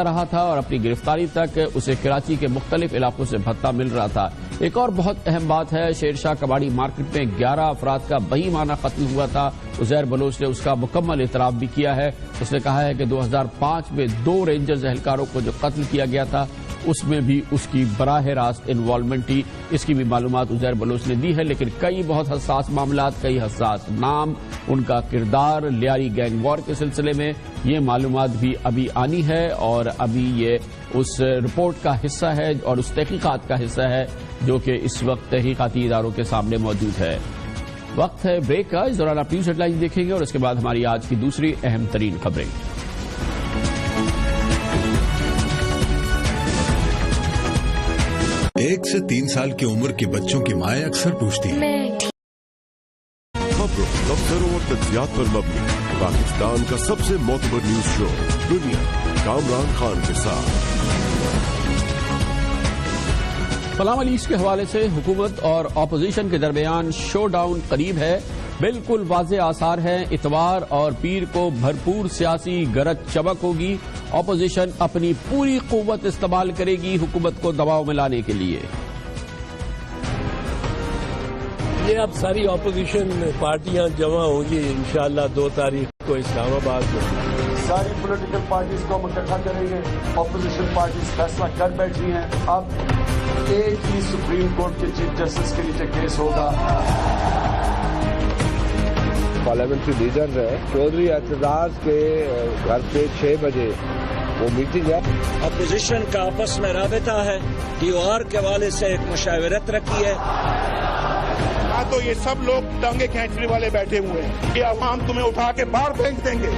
رہا تھا اور اپنی گرفتاری تک اسے کراچی کے مختلف علاقوں سے بھتہ مل رہا تھا۔ ایک اور بہت اہم بات ہے، شیرشاہ کباڑی مارکیٹ میں 11 افراد کا بہیمانہ قتل ہوا تھا۔ عزیر بلوچ نے اس کا مکمل اعتراف بھی کیا ہے۔ اس نے کہا ہے کہ 2005 میں 2 رینجرز اہلکاروں کو جو قتل کیا گیا تھا اس میں بھی اس کی براہ راست انوالومنٹ تھی، اس کی بھی معلومات عزیر بلوچ نے دی ہے۔ لیکن کئی بہت حساس معاملات، کئی حساس نام، ان کا کردار لیاری گینگ وار کے سلسلے میں یہ معلومات بھی ابھی آنی ہے اور ابھی یہ اس رپورٹ کا حصہ ہے اور اس تحقیقات کا حصہ ہے جو کہ اس وقت تحقیقاتی اداروں کے سامنے موجود ہے۔ وقت ہے بریک کا، اس دوران آپ نیوز ہیڈ لائن دیکھیں گے اور اس کے بعد ہماری آج کی دوسری اہم ترین خبریں۔ 1 سے 3 سال کی عمر کے بچوں کی مائیں اکثر پوچھتی ہیں خبروں، تبصروں اور تجزیات پر مبنی پاکستان کا سب سے معتبر نیوز شو دنیا، کامران خان کے ساتھ۔ فلاں لیز کے حوالے سے حکومت اور اپوزیشن کے درمیان شو ڈاؤن قریب ہے، بالکل واضح آثار ہیں۔ اتوار اور پیر کو بھرپور سیاسی گرج چمک ہوگی، اپوزیشن اپنی پوری قوت استعمال کرے گی حکومت کو دباؤ میں لانے کے لیے۔ یہ اب ساری اپوزیشن پارٹیاں جمع ہوں گی انشاءاللہ 2 تاریخ کو اسلام آباد میں۔ ساری پولیٹیکل پارٹیز کو ہم اکٹھا کریں گے، اپوزیشن پارٹیز فیصلہ کر بیٹھی ہیں۔ اب ایک ہی سپریم کورٹ کے چیف جسٹس کے نیچے کیس ہوگا۔ پارلیمنٹری لیڈر ہے چودھری اعتزاز کے گھر پہ 6 بجے وہ میٹنگ ہے۔ اپوزیشن کا آپس میں رابطہ ہے، دیوار کے حوالے سے ایک مشاورت رکھی ہے۔ تو یہ سب لوگ ٹانگیں کھینچنے والے بیٹھے ہوئے ہیں کہ عوام تمہیں اٹھا کے باہر پھینک دیں گے۔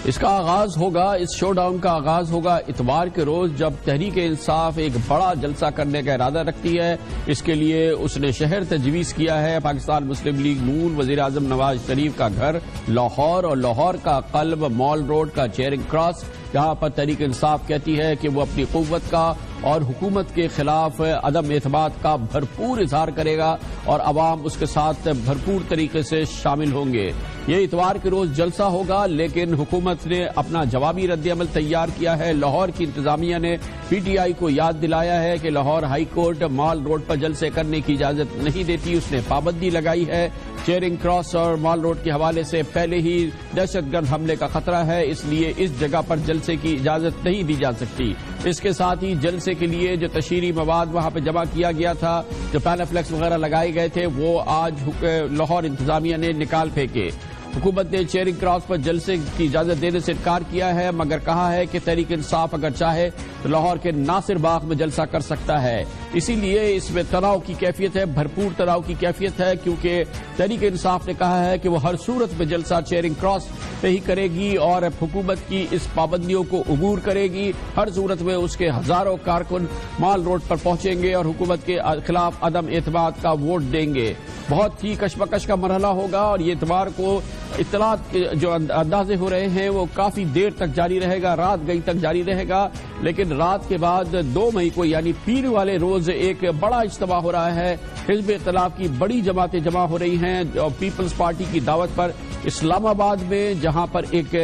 اس کا آغاز ہوگا، اس شو ڈاؤن کا آغاز ہوگا اتوار کے روز جب تحریک انصاف ایک بڑا جلسہ کرنے کا ارادہ رکھتی ہے۔ اس کے لیے اس نے شہر تجویز کیا ہے، پاکستان مسلم لیگ نون وزیر اعظم نواز شریف کا گھر لاہور اور لاہور کا قلب مال روڈ کا چیئرنگ کراس، جہاں پر تحریک انصاف کہتی ہے کہ وہ اپنی قوت کا اور حکومت کے خلاف عدم اعتماد کا بھرپور اظہار کرے گا اور عوام اس کے ساتھ بھرپور طریقے سے شامل ہوں گے۔ یہ اتوار کے روز جلسہ ہوگا، لیکن حکومت نے اپنا جوابی رد عمل تیار کیا ہے۔ لاہور کی انتظامیہ نے پی ٹی آئی کو یاد دلایا ہے کہ لاہور ہائی کورٹ مال روڈ پر جلسے کرنے کی اجازت نہیں دیتی، اس نے پابندی لگائی ہے۔ چیئرنگ کراس اور مال روڈ کے حوالے سے پہلے ہی دہشت گرد حملے کا خطرہ ہے، اس لیے اس جگہ پر جلسے کی اجازت نہیں دی جا سکتی۔ اس کے ساتھ ہی جلسے کے لیے جو تشہیری مواد وہاں پہ جمع کیا گیا تھا، جو پینافلیکس وغیرہ لگائے گئے تھے، وہ آج لاہور انتظامیہ نے نکال پھینکے۔ حکومت نے چیئرنگ کراس پر جلسے کی اجازت دینے سے انکار کیا ہے، مگر کہا ہے کہ تحریک انصاف اگر چاہے تو لاہور کے ناصر باغ میں جلسہ کر سکتا ہے۔ اسی لیے اس میں تناؤ کی کیفیت ہے، بھرپور تناؤ کی کیفیت ہے، کیونکہ تحریک انصاف نے کہا ہے کہ وہ ہر صورت میں جلسہ چیئرنگ کراس پہ ہی کرے گی اور حکومت کی اس پابندیوں کو عبور کرے گی۔ ہر صورت میں اس کے ہزاروں کارکن مال روڈ پر پہنچیں گے اور حکومت کے خلاف عدم اعتماد کا ووٹ دیں گے۔ بہت ہی کشمکش کا مرحلہ ہوگا اور یہ اتوار کو اطلاعات جو اندازے ہو رہے ہیں وہ کافی دیر تک جاری رہے گا، رات گئی تک جاری رہے گا، لیکن رات کے بعد 2 مئی کو یعنی پیر والے روز ایک بڑا اجتماع ہو رہا ہے۔ حزب اختلاف کی بڑی جماعتیں جمع ہو رہی ہیں پیپلز پارٹی کی دعوت پر اسلام آباد میں، جہاں پر ایک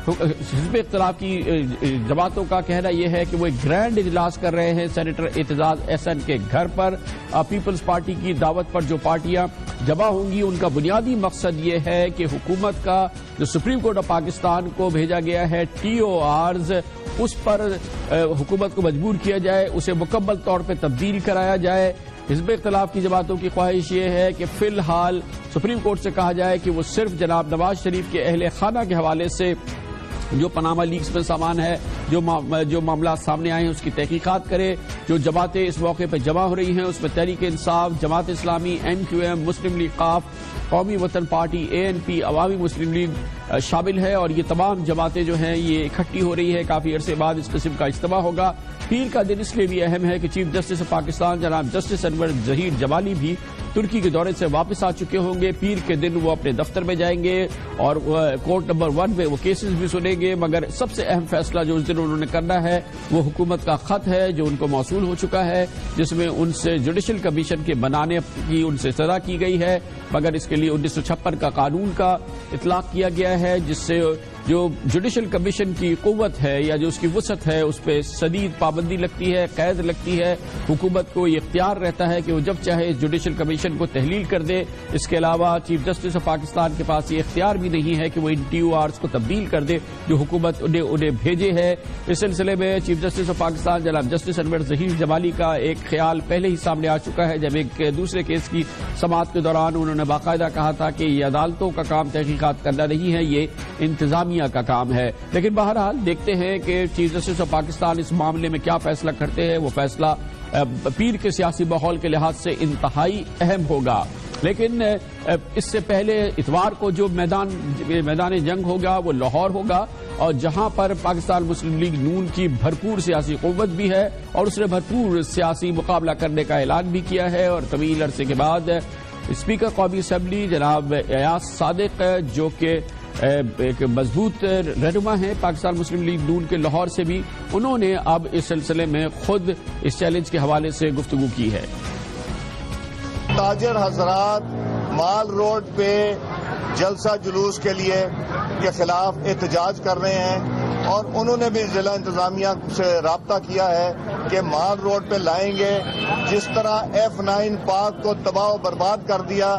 حزب اختلاف کی جماعتوں کا کہنا یہ ہے کہ وہ ایک گرینڈ اجلاس کر رہے ہیں سینیٹر اعتزاز احسن کے گھر پر۔ پیپلز پارٹی کی دعوت پر جو پارٹیاں جمع ہوں گی ان کا بنیادی مقصد یہ ہے کہ حکومت کا جو سپریم کورٹ آف پاکستان کو بھیجا گیا ہے TORs، اس پر حکومت کو مجبور کیا جائے، اسے مکمل طور پہ تبدیل کرایا جائے۔ حزب اختلاف کی جماعتوں کی خواہش یہ ہے کہ فی الحال سپریم کورٹ سے کہا جائے کہ وہ صرف جناب نواز شریف کے اہل خانہ کے حوالے سے جو پاناما لیکس میں سامان ہے، جو معاملات سامنے آئے ہیں اس کی تحقیقات کرے۔ جو جماعتیں اس موقع پہ جمع ہو رہی ہیں اس میں تحریک انصاف، جماعت اسلامی، NQM، مسلم لیگ قاف، قومی وطن پارٹی، ANP، عوامی مسلم لیگ شامل ہے، اور یہ تمام جماعتیں جو ہیں یہ اکٹھی ہو رہی ہے۔ کافی عرصے بعد اس قسم کا اجتماع ہوگا۔ پیر کا دن اس لیے بھی اہم ہے کہ چیف جسٹس آف پاکستان جناب جسٹس انور ظہیر جمالی بھی ترکی کے دورے سے واپس آ چکے ہوں گے۔ پیر کے دن وہ اپنے دفتر میں جائیں گے اور کورٹ نمبر 1 میں وہ کیسز بھی سنیں گے، مگر سب سے اہم فیصلہ جو اس دن انہوں نے کرنا ہے وہ حکومت کا خط ہے جو ان کو موصول ہو چکا ہے، جس میں ان سے جوڈیشل کمیشن کے بنانے کی ان سے سزا کی گئی ہے، مگر اس کے لیے 1956 کا قانون کا اطلاق کیا گیا ہے، جس سے جو جوڈیشل کمیشن کی قوت ہے یا جو اس کی وسعت ہے اس پہ شدید پابندی لگتی ہے، قید لگتی ہے۔ حکومت کو یہ اختیار رہتا ہے کہ وہ جب چاہے جوڈیشل کمیشن کو تحلیل کر دے۔ اس کے علاوہ چیف جسٹس آف پاکستان کے پاس یہ اختیار بھی نہیں ہے کہ وہ ان TORs کو تبدیل کر دے جو حکومت انہیں بھیجے ہے۔ اس سلسلے میں چیف جسٹس آف پاکستان جناب جسٹس انور ظہیر جمالی کا ایک خیال پہلے ہی سامنے آ چکا ہے، جب ایک دوسرے کیس کی سماعت کے دوران انہوں نے باقاعدہ کہا تھا کہ یہ عدالتوں کا کام تحقیقات کرنا نہیں ہے، یہ انتظامیہ کا کام ہے۔ لیکن بہرحال دیکھتے ہیں کہ چیف جسٹس آف پاکستان اس معاملے میں کیا فیصلہ کرتے ہیں۔ وہ فیصلہ پیر کے سیاسی ماحول کے لحاظ سے انتہائی اہم ہوگا، لیکن اس سے پہلے اتوار کو جو میدان جنگ ہوگا وہ لاہور ہوگا، اور جہاں پر پاکستان مسلم لیگ نون کی بھرپور سیاسی قوت بھی ہے اور اس نے بھرپور سیاسی مقابلہ کرنے کا اعلان بھی کیا ہے۔ اور طویل عرصے کے بعد اسپیکر قومی اسمبلی جناب ایاز صادق جو کہ ایک مضبوط رہنما ہیں پاکستان مسلم لیگ نون کے، لاہور سے بھی انہوں نے اب اس سلسلے میں خود اس چیلنج کے حوالے سے گفتگو کی ہے۔ تاجر حضرات مال روڈ پہ جلسہ جلوس کے لیے کے خلاف احتجاج کر رہے ہیں، اور انہوں نے بھی ضلع انتظامیہ سے رابطہ کیا ہے کہ مال روڈ پہ لائیں گے۔ جس طرح F9 پارک کو تباہ و برباد کر دیا،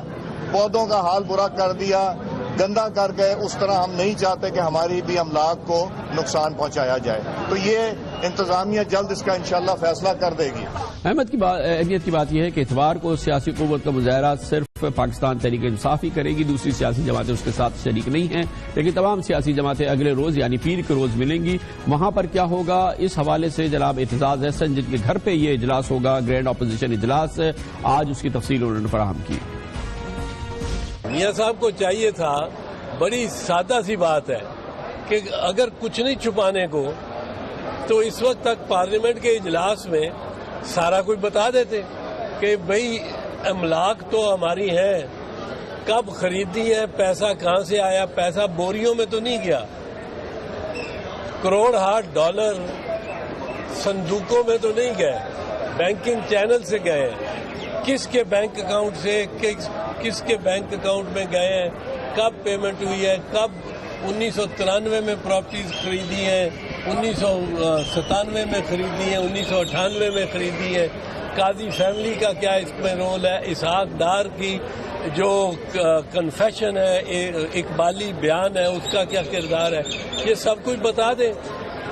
پودوں کا حال برا کر دیا، گندا کر گئے، اس طرح ہم نہیں چاہتے کہ ہماری بھی املاک کو نقصان پہنچایا جائے۔ تو یہ انتظامیہ جلد اس کا انشاءاللہ فیصلہ کر دے گی۔ اہمیت کی بات یہ ہے کہ اتوار کو سیاسی قوت کا مظاہرہ صرف پاکستان تحریک انصاف ہی کرے گی، دوسری سیاسی جماعتیں اس کے ساتھ شریک نہیں ہیں، لیکن تمام سیاسی جماعتیں اگلے روز یعنی پیر کے روز ملیں گی۔ وہاں پر کیا ہوگا اس حوالے سے جناب اعتزاز احسن جن کے گھر پہ یہ اجلاس ہوگا، گرینڈ اپوزیشن اجلاس، آج اس کی تفصیل انہوں نے فراہم کی۔ میاں صاحب کو چاہیے تھا، بڑی سادہ سی بات ہے کہ اگر کچھ نہیں چھپانے کو تو اس وقت تک پارلیمنٹ کے اجلاس میں سارا کچھ بتا دیتے کہ بھئی املاک تو ہماری ہیں، کب خریدی ہے، پیسہ کہاں سے آیا، پیسہ بوریوں میں تو نہیں گیا، کروڑ ہاتھ ڈالر صندوقوں میں تو نہیں گئے، بینکنگ چینل سے گئے ہیں، کس کے بینک اکاؤنٹ سے کس کے بینک اکاؤنٹ میں گئے ہیں، کب پیمنٹ ہوئی ہے، کب 1993 میں پراپرٹیز خریدی ہیں، 1997 میں خریدی ہیں، 1998 میں خریدی ہیں، قاضی فیملی کا کیا اس میں رول ہے، اسحاق ڈار کی جو کنفیشن ہے، اقبالی بیان ہے، اس کا کیا کردار ہے، یہ سب کچھ بتا دیں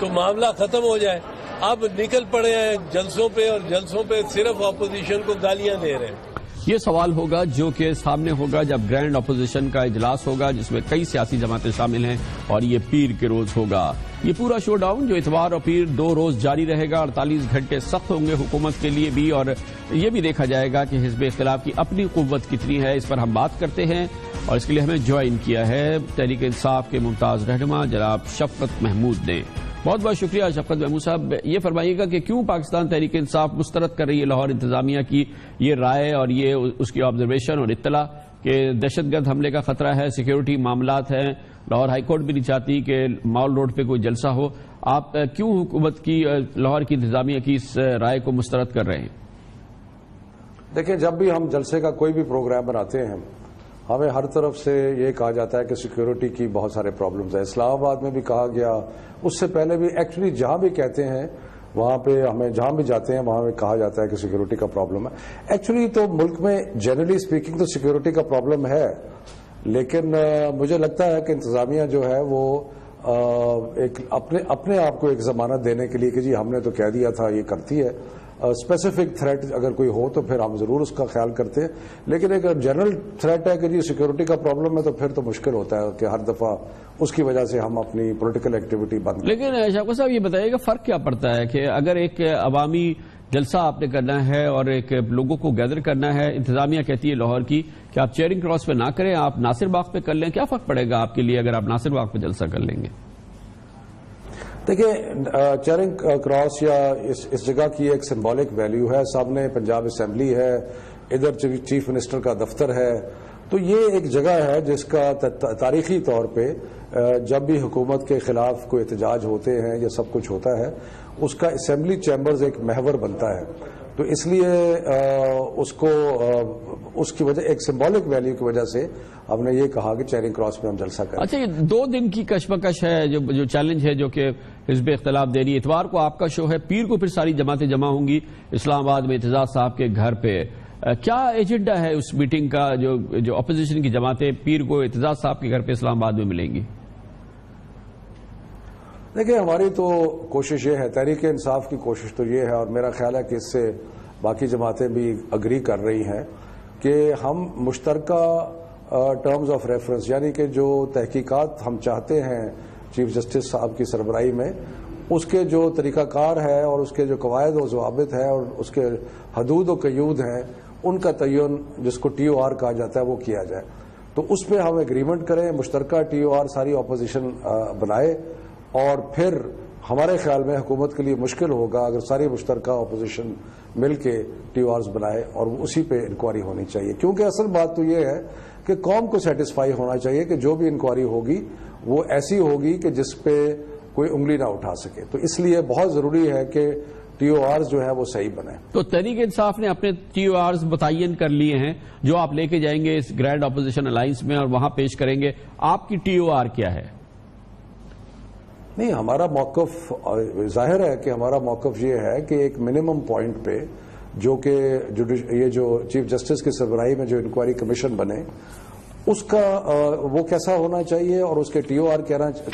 تو معاملہ ختم ہو جائے۔ اب نکل پڑے ہیں جلسوں پہ، اور جلسوں پہ صرف اپوزیشن کو گالیاں دے رہے ہیں۔ یہ سوال ہوگا جو کہ سامنے ہوگا جب گرینڈ اپوزیشن کا اجلاس ہوگا جس میں کئی سیاسی جماعتیں شامل ہیں، اور یہ پیر کے روز ہوگا۔ یہ پورا شو ڈاؤن جو اتوار اور پیر 2 روز جاری رہے گا، 48 گھنٹے سخت ہوں گے حکومت کے لیے بھی، اور یہ بھی دیکھا جائے گا کہ حزب اختلاف کی اپنی قوت کتنی ہے، اس پر ہم بات کرتے ہیں، اور اس کے لیے ہمیں جوائن کیا ہے تحریک انصاف کے ممتاز رہنما جناب شفقت محمود نے۔ بہت بہت شکریہ شفقت محمود صاحب۔ یہ فرمائیے گا کہ کیوں پاکستان تحریک انصاف مسترد کر رہی ہے لاہور انتظامیہ کی یہ رائے اور یہ اس کی آبزرویشن اور اطلاع، کہ دہشت گرد حملے کا خطرہ ہے, سیکیورٹی معاملات ہیں, لاہور ہائی کورٹ بھی نہیں چاہتی کہ مال روڈ پہ کوئی جلسہ ہو. آپ کیوں حکومت کی, لاہور کی انتظامیہ کی اس رائے کو مسترد کر رہے ہیں؟ دیکھیں, جب بھی ہم جلسے کا کوئی بھی پروگرام بناتے ہیں ہمیں ہر طرف سے یہ کہا جاتا ہے کہ سیکیورٹی کی بہت سارے پرابلمز ہیں. اسلام آباد میں بھی کہا گیا, اس سے پہلے بھی ایکچولی جہاں بھی کہتے ہیں وہاں پہ ہمیں جہاں بھی جاتے ہیں وہاں پہ کہا جاتا ہے کہ سیکیورٹی کا پرابلم ہے. ایکچولی تو ملک میں جنرلی اسپیکنگ تو سیکیورٹی کا پرابلم ہے, لیکن مجھے لگتا ہے کہ انتظامیہ جو ہے وہ ایک اپنے آپ کو ایک ضمانت دینے کے لیے کہ جی ہم نے تو کہہ دیا تھا یہ کرتی ہے. اسپیسیفک تھریٹ اگر کوئی ہو تو پھر ہم ضرور اس کا خیال کرتے ہیں, لیکن اگر جنرل تھریٹ ہے کہ جی سیکیورٹی کا پرابلم ہے تو پھر تو مشکل ہوتا ہے کہ ہر دفعہ اس کی وجہ سے ہم اپنی پولیٹیکل ایکٹیویٹی بند کریں. لیکن شوکت صاحب یہ بتائیے کہ فرق کیا پڑتا ہے کہ اگر ایک عوامی جلسہ آپ نے کرنا ہے اور ایک لوگوں کو گیدر کرنا ہے, انتظامیہ کہتی ہے لاہور کی کہ آپ چیئرنگ کراس پہ نہ کریں, آپ ناصر باغ پہ کر لیں, کیا فرق پڑے گا آپ کے لیے اگر آپ ناصر باغ پہ جلسہ کر لیں گے؟ دیکھیں, چیئرنگ کراس یا اس جگہ کی ایک سمبولک ویلیو ہے. سامنے پنجاب اسمبلی ہے, ادھر چیف منسٹر کا دفتر ہے, تو یہ ایک جگہ ہے جس کا تاریخی طور پہ جب بھی حکومت کے خلاف کوئی احتجاج ہوتے ہیں یا سب کچھ ہوتا ہے اس کا اسمبلی چیمبرز ایک محور بنتا ہے. تو اس لیے اس کی وجہ ایک سمبولک ویلیو کی وجہ سے ہم نے یہ کہا کہ چیئرنگ کراس میں ہم جلسہ کریں. اچھا, یہ 2 دن کی کشمکش ہے جو چیلنج ہے جو کہ حزب اختلاف دے رہی ہے. اتوار کو آپ کا شو ہے, پیر کو پھر ساری جماعتیں جمع ہوں گی اسلام آباد میں اعتزاز صاحب کے گھر پہ. کیا ایجنڈا ہے اس میٹنگ کا جو اپوزیشن کی جماعتیں پیر کو اعتزاز صاحب کے گھر پہ اسلام آباد میں ملیں گی؟ دیکھیں, ہماری تو کوشش یہ ہے, تحریک انصاف کی کوشش تو یہ ہے, اور میرا خیال ہے کہ اس سے باقی جماعتیں بھی اگری کر رہی ہیں کہ ہم مشترکہ ٹرمز آف ریفرنس یعنی کہ جو تحقیقات ہم چاہتے ہیں چیف جسٹس صاحب کی سربراہی میں, اس کے جو طریقہ کار ہے اور اس کے جو قواعد و ضوابط ہیں اور اس کے حدود و قیود ہیں ان کا تعین جس کو TOR کہا جاتا ہے وہ کیا جائے. تو اس پہ ہم ایگریمنٹ کریں, مشترکہ TOR ساری اپوزیشن بنائے, اور پھر ہمارے خیال میں حکومت کے لیے مشکل ہوگا اگر ساری مشترکہ اپوزیشن مل کے TORs بنائے اور اسی پہ انکوائری ہونی چاہیے. کیونکہ اصل بات تو یہ ہے کہ قوم کو سیٹسفائی ہونا چاہیے کہ جو بھی انکوائری ہوگی وہ ایسی ہوگی کہ جس پہ کوئی انگلی نہ اٹھا سکے. تو اس لیے بہت ضروری ہے کہ TORs جو ہے وہ صحیح بنے. تو تحریک انصاف نے اپنے TORs متعین کر لیے ہیں جو آپ لے کے جائیں گے اس گرینڈ اپوزیشن الائنس میں اور وہاں پیش کریں گے. آپ کی TOR کیا ہے؟ نہیں, ہمارا موقف ظاہر ہے کہ ہمارا موقف یہ ہے کہ ایک منیمم پوائنٹ پہ جو کہ یہ جو چیف جسٹس کی سربراہی میں جو انکوائری کمیشن بنے اس کا وہ کیسا ہونا چاہیے اور اس کے TOR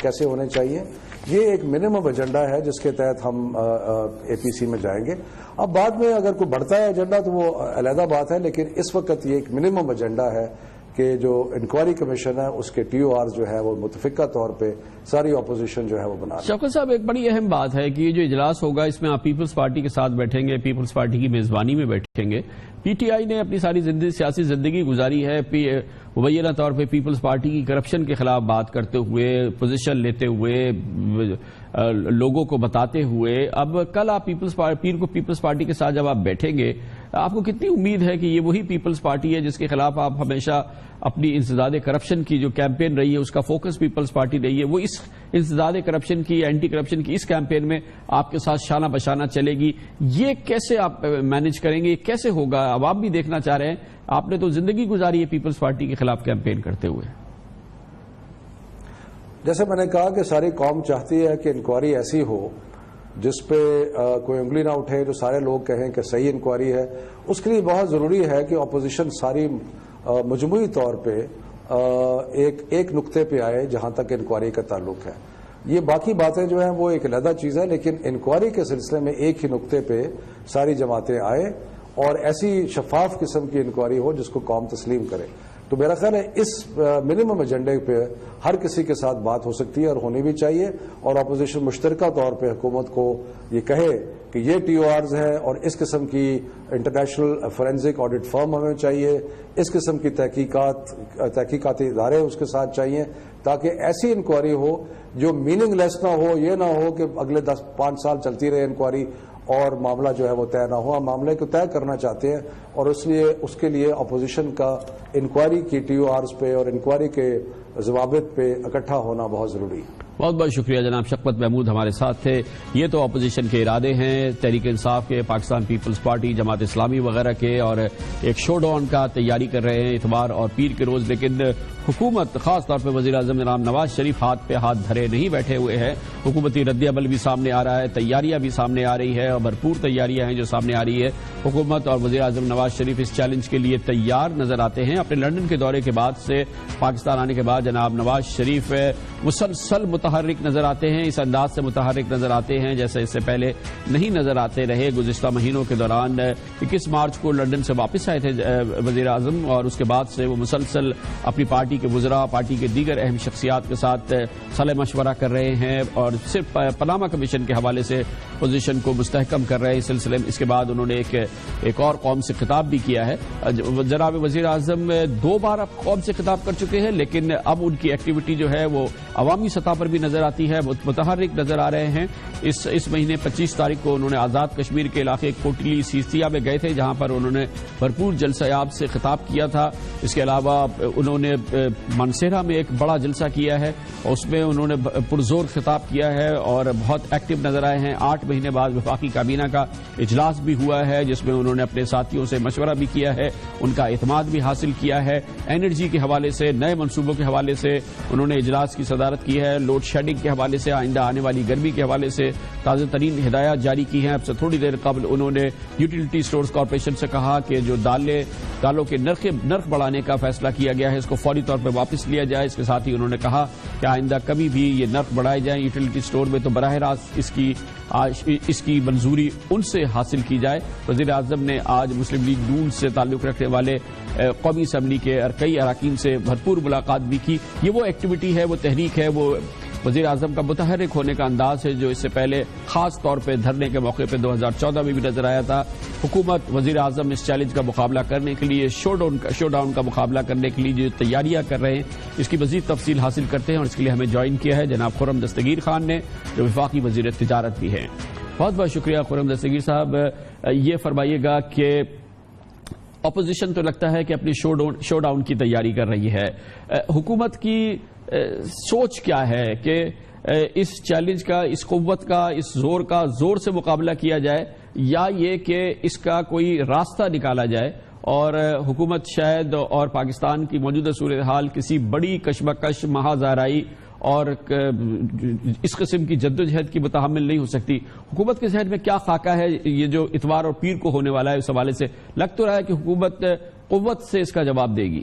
کیسے ہونے چاہیے, یہ ایک منیمم ایجنڈا ہے جس کے تحت ہم APC میں جائیں گے. اب بعد میں اگر کوئی بڑھتا ہے ایجنڈا تو وہ علیحدہ بات ہے, لیکن اس وقت یہ ایک منیمم ایجنڈا ہے کہ جو انکوائری کمیشن ہے اس کے TOR جو ہے وہ متفقہ طور پہ ساری اپوزیشن جو ہے وہ بنا رہی ہے. شوکت صاحب, ایک بڑی اہم بات ہے کہ یہ جو اجلاس ہوگا اس میں آپ پیپلز پارٹی کے ساتھ بیٹھیں گے, پیپلز پارٹی کی میزبانی میں بیٹھیں گے. PTI نے اپنی ساری سیاسی زندگی گزاری ہے مبینہ طور پہ پیپلز پارٹی کی کرپشن کے خلاف بات کرتے ہوئے, پوزیشن لیتے ہوئے, لوگوں کو بتاتے ہوئے. اب کل آپ پیر کو پیپلز پارٹی کے ساتھ جب آپ بیٹھیں گے, آپ کو کتنی امید ہے کہ یہ وہی پیپلز پارٹی ہے جس کے خلاف آپ ہمیشہ اپنی انسداد کرپشن کی جو کیمپین رہی ہے اس کا فوکس پیپلز پارٹی رہی ہے, وہ اس انسداد کرپشن کی, اینٹی کرپشن کی اس کیمپین میں آپ کے ساتھ شانہ بشانہ چلے گی؟ یہ کیسے آپ مینج کریں گے, یہ کیسے ہوگا؟ اب آپ بھی دیکھنا چاہ رہے ہیں, آپ نے تو زندگی گزاری ہے پیپلز پارٹی کے خلاف کیمپین کرتے ہوئے. جیسے میں نے کہا کہ ساری قوم چاہتی ہے کہ انکوائری ایسی ہو جس پہ کوئی انگلی نہ اٹھے, جو سارے لوگ کہیں کہ صحیح انکوائری ہے. اس کے لیے بہت ضروری ہے کہ اپوزیشن ساری مجموعی طور پہ ایک نقطے پہ آئے جہاں تک انکوائری کا تعلق ہے. یہ باقی باتیں جو ہیں وہ ایک علیحدہ چیز ہے, لیکن انکوائری کے سلسلے میں ایک ہی نقطے پہ ساری جماعتیں آئے اور ایسی شفاف قسم کی انکوائری ہو جس کو قوم تسلیم کرے. تو میرا خیال ہے اس منیمم ایجنڈے پہ ہر کسی کے ساتھ بات ہو سکتی ہے اور ہونی بھی چاہیے, اور اپوزیشن مشترکہ طور پہ حکومت کو یہ کہے کہ یہ TORs ہیں اور اس قسم کی انٹرنیشنل فورینزک آڈٹ فرم ہمیں چاہیے, اس قسم کی تحقیقاتی ادارے اس کے ساتھ چاہیے, تاکہ ایسی انکوائری ہو جو میننگ لیس نہ ہو. یہ نہ ہو کہ اگلے 5 سال چلتی رہے انکوائری اور معاملہ جو ہے وہ طے نہ ہو. ہم معاملے کو طے کرنا چاہتے ہیں اور اس کے لیے اپوزیشن کا انکوائری کی TORs پہ اور انکوائری کے ضوابط پہ اکٹھا ہونا بہت ضروری ہے. بہت بہت شکریہ جناب شفقت محمود ہمارے ساتھ تھے. یہ تو اپوزیشن کے ارادے ہیں تحریک انصاف کے, پاکستان پیپلز پارٹی, جماعت اسلامی وغیرہ کے, اور ایک شو ڈاؤن کا تیاری کر رہے ہیں اتوار اور پیر کے روز. لیکن حکومت خاص طور پہ وزیر اعظم جناب نواز شریف ہاتھ پہ ہاتھ دھرے نہیں بیٹھے ہوئے ہیں. حکومتی رد عمل بھی سامنے آ رہا ہے, تیاریاں بھی سامنے آ رہی ہے اور بھرپور تیاریاں ہیں جو سامنے آ رہی ہے. حکومت اور وزیر اعظم نواز شریف اس چیلنج کے لیے تیار نظر آتے ہیں. اپنے لندن کے دورے کے بعد سے پاکستان آنے کے بعد جناب نواز شریف مسلسل متحرک نظر آتے ہیں, اس انداز سے متحرک نظر آتے ہیں جیسے اس سے پہلے نہیں نظر آتے رہے. گزشتہ مہینوں کے دوران 21 مارچ کو لندن سے واپس آئے تھے وزیر اعظم, اور اس کے بعد سے وہ مسلسل اپنی پارٹی کے وزراء, پارٹی کے دیگر اہم شخصیات کے ساتھ صلاح مشورہ کر رہے ہیں اور صرف پاناما کمیشن کے حوالے سے پوزیشن کو مستحکم کر رہے ہیں. اس سلسلے میں اس کے بعد انہوں نے ایک اور قوم سے خطاب بھی کیا ہے. جناب وزیر اعظم 2 بار اب قوم سے خطاب کر چکے ہیں, لیکن اب ان کی ایکٹیویٹی جو ہے وہ عوامی سطح پر بھی نظر آتی ہے, متحرک نظر آ رہے ہیں. اس مہینے 25 تاریخ کو انہوں نے آزاد کشمیر کے علاقے کوٹلی سیستیا میں گئے تھے جہاں پر انہوں نے بھرپور جلسہ عام سے خطاب کیا تھا. اس کے علاوہ انہوں نے مانسہرہ میں ایک بڑا جلسہ کیا ہے, اس میں انہوں نے پرزور خطاب کیا ہے اور بہت ایکٹیو نظر آئے ہیں. 8 مہینے بعد وفاقی کابینہ کا اجلاس بھی ہوا ہے جس میں انہوں نے اپنے ساتھیوں سے مشورہ بھی کیا ہے, ان کا اعتماد بھی حاصل کیا ہے. انرجی کے حوالے سے, نئے منصوبوں کے حوالے سے انہوں نے اجلاس کی صدارت کی ہے. لوڈ شیڈنگ کے حوالے سے, آئندہ آنے والی گرمی کے حوالے سے تازہ ترین ہدایات جاری کی ہیں. اب سے تھوڑی دیر قبل انہوں نے یوٹیلیٹی سٹورز کارپوریشن سے کہا کہ جو دالوں کے نرخ بڑھانے کا فیصلہ کیا گیا ہے اس کو فوری طور پر واپس لیا جائے. اس کے ساتھ ہی انہوں نے کہا کہ آئندہ کبھی بھی یہ نرخ بڑھائے جائیں یوٹیلیٹی سٹور میں تو براہ راست اس کی منظوری ان سے حاصل کی جائے. وزیر اعظم نے آج مسلم لیگ نون سے تعلق رکھنے والے قومی اسمبلی کے کئی اراکین سے بھرپور ملاقات بھی کی. یہ وہ ایکٹیویٹی ہے, وہ تحریک ہے, وہ وزیر اعظم کا متحرک ہونے کا انداز ہے جو اس سے پہلے خاص طور پہ دھرنے کے موقع پہ 2014 میں بھی نظر آیا تھا. حکومت, وزیر اعظم اس چیلنج کا مقابلہ کرنے کے لیے, شو ڈاؤن کا مقابلہ کرنے کے لیے جو تیاریاں کر رہے ہیں اس کی مزید تفصیل حاصل کرتے ہیں. اور اس کے لیے ہمیں جوائن کیا ہے جناب خرم دستگیر خان نے جو وفاقی وزیر تجارت بھی ہیں. بہت بہت شکریہ خرم دستگیر صاحب. یہ فرمائیے گا کہ اپوزیشن تو لگتا ہے کہ اپنی شو ڈاؤن کی تیاری کر رہی ہے, حکومت کی سوچ کیا ہے کہ اس چیلنج کا, اس قوت کا, اس زور کا زور سے مقابلہ کیا جائے, یا یہ کہ اس کا کوئی راستہ نکالا جائے اور حکومت شاید اور پاکستان کی موجودہ صورتحال کسی بڑی کشمکش, مہازارائی اور اس قسم کی جدوجہد کی متحمل نہیں ہو سکتی. حکومت کے ذہن میں کیا خاکہ ہے یہ جو اتوار اور پیر کو ہونے والا ہے؟ اس حوالے سے لگ تو رہا ہے کہ حکومت قوت سے اس کا جواب دے گی.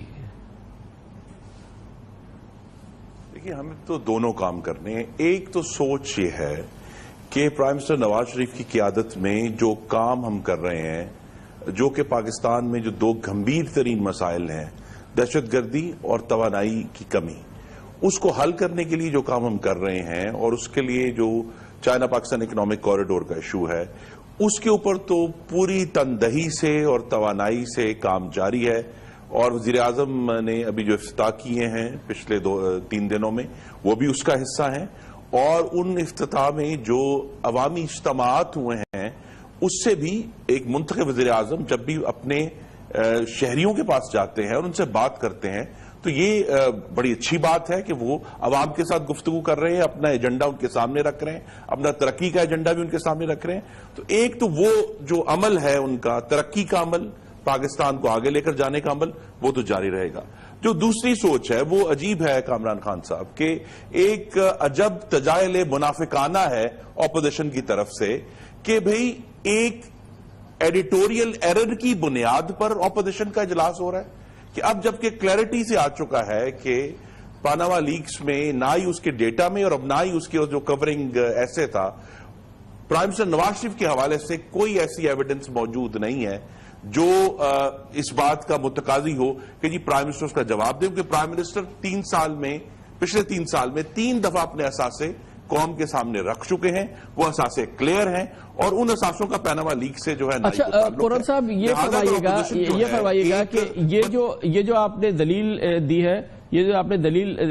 دیکھیے, ہمیں تو دونوں کام کرنے ہیں. ایک تو سوچ یہ ہے کہ پرائم منسٹر نواز شریف کی قیادت میں جو کام ہم کر رہے ہیں, جو کہ پاکستان میں جو 2 گمبھیر ترین مسائل ہیں, دہشت گردی اور توانائی کی کمی, اس کو حل کرنے کے لیے جو کام ہم کر رہے ہیں, اور اس کے لیے جو چائنا پاکستان اکنامک کوریڈور کا ایشو ہے اس کے اوپر تو پوری تندہی سے اور توانائی سے کام جاری ہے. اور وزیر اعظم نے ابھی جو افتتاح کیے ہیں پچھلے 3 دنوں میں وہ بھی اس کا حصہ ہیں. اور ان افتتاح میں جو عوامی اجتماعات ہوئے ہیں اس سے بھی ایک منتخب وزیر اعظم جب بھی اپنے شہریوں کے پاس جاتے ہیں اور ان سے بات کرتے ہیں تو یہ بڑی اچھی بات ہے کہ وہ عوام کے ساتھ گفتگو کر رہے ہیں, اپنا ایجنڈا ان کے سامنے رکھ رہے ہیں, اپنا ترقی کا ایجنڈا بھی ان کے سامنے رکھ رہے ہیں. تو ایک تو وہ جو عمل ہے ان کا ترقی کا عمل, پاکستان کو آگے لے کر جانے کا عمل, وہ تو جاری رہے گا. جو دوسری سوچ ہے وہ عجیب ہے کامران خان صاحب کہ ایک عجب تجائل منافقانہ ہے اپوزیشن کی طرف سے کہ بھئی ایک ایڈیٹوریل ایرر کی بنیاد پر اپوزیشن کا اجلاس ہو رہا ہے کہ اب جبکہ کلیئرٹی سے آ چکا ہے کہ پاناما لیکس میں نہ ہی اس کے ڈیٹا میں اور اب نہ ہی اس کے جو کورنگ ایسے تھا, پرائم منسٹر نواز شریف کے حوالے سے کوئی ایسی ایویڈنس موجود نہیں ہے جو اس بات کا متقاضی ہو کہ جی پرائم منسٹر اس کا جواب دے. کیونکہ پرائم منسٹر پچھلے 3 سال میں 3 دفعہ اپنے اثاثے قوم کے سامنے رکھ چکے ہیں, وہ اثاثے کلیئر ہیں, اور ان اثاثوں کا پاناما لیک سے جو ہے. اچھا قرن صاحب, یہ فرمائیے گا کہ یہ جو آپ نے دلیل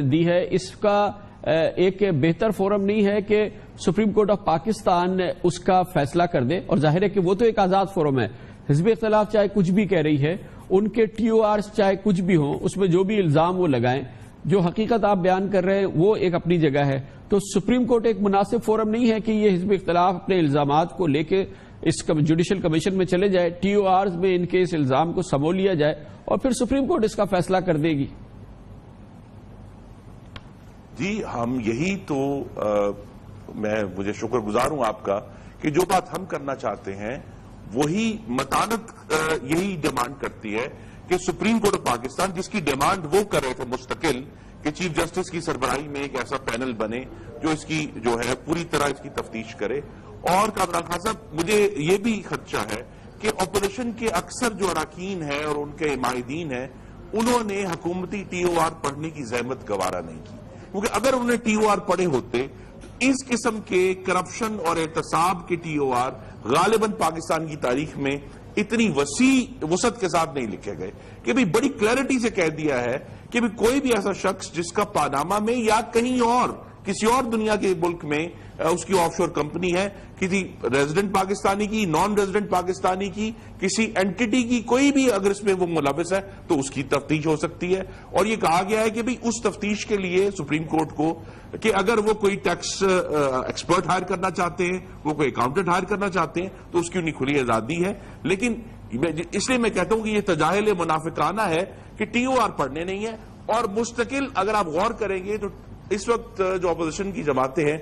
دی ہے, اس کا ایک بہتر فورم نہیں ہے کہ سپریم کورٹ آف پاکستان اس کا فیصلہ کر دے؟ اور ظاہر ہے کہ وہ تو ایک آزاد فورم ہے، حزب اختلاف چاہے کچھ بھی کہہ رہی ہے، ان کے ٹی او آرز چاہے کچھ بھی ہوں، اس میں جو بھی الزام وہ لگائیں، جو حقیقت آپ بیان کر رہے ہیں وہ ایک اپنی جگہ ہے. تو سپریم کورٹ ایک مناسب فورم نہیں ہے کہ یہ حزب اختلاف اپنے الزامات کو لے کے اس جوڈیشل کمیشن میں چلے جائے، ٹی او آرز میں ان کے اس الزام کو سمو لیا جائے اور پھر سپریم کورٹ اس کا فیصلہ کر دے گی؟ جی ہم یہی تو مجھے شکر گزار ہوں آپ کا کہ جو بات ہم کرنا چاہتے ہیں وہی متانت یہی ڈیمانڈ کرتی ہے کہ سپریم کورٹ آف پاکستان، جس کی ڈیمانڈ وہ کر رہے تھے مستقل کہ چیف جسٹس کی سربراہی میں ایک ایسا پینل بنے جو اس کی جو ہے پوری طرح اس کی تفتیش کرے. اور کامران خان صاحب، مجھے یہ بھی خدشہ ہے کہ اپوزیشن کے اکثر جو اراکین ہیں اور ان کے معاہدین ہیں، انہوں نے حکومتی ٹی او آر پڑھنے کی زحمت گوارا نہیں کی، کیونکہ اگر انہوں نے ٹی او آر پڑھے ہوتے تو اس قسم کے کرپشن اور احتساب کے ٹی او آر غالباً پاکستان کی تاریخ میں اتنی وسیع وسعت کے ساتھ نہیں لکھے گئے کہ بھی بڑی کلیئرٹی سے کہہ دیا ہے کہ بھی کوئی بھی ایسا شخص جس کا پاناما میں یا کہیں اور کسی اور دنیا کے ملک میں اس کی آف شور کمپنی ہے، کسی ریزیڈنٹ پاکستانی کی، نان ریزیڈنٹ پاکستانی کی، کسی اینٹی کی، کوئی بھی اگر اس میں وہ ملوث ہے تو اس کی تفتیش ہو سکتی ہے. اور یہ کہا گیا ہے کہ بھی اس تفتیش کے لیے سپریم کورٹ کو کہ اگر وہ کوئی ٹیکس ایکسپرٹ ہائر کرنا چاہتے ہیں، وہ کوئی اکاؤنٹنٹ ہائر کرنا چاہتے ہیں تو اس کی انہیں کھلی آزادی ہے. لیکن اس لیے میں کہتا ہوں کہ یہ تجاہل منافقانہ ہے کہ ٹی او آر پڑھنے نہیں ہے. اور مستقل اگر آپ غور کریں گے تو اس وقت جو اپوزیشن کی جماعتیں ہیں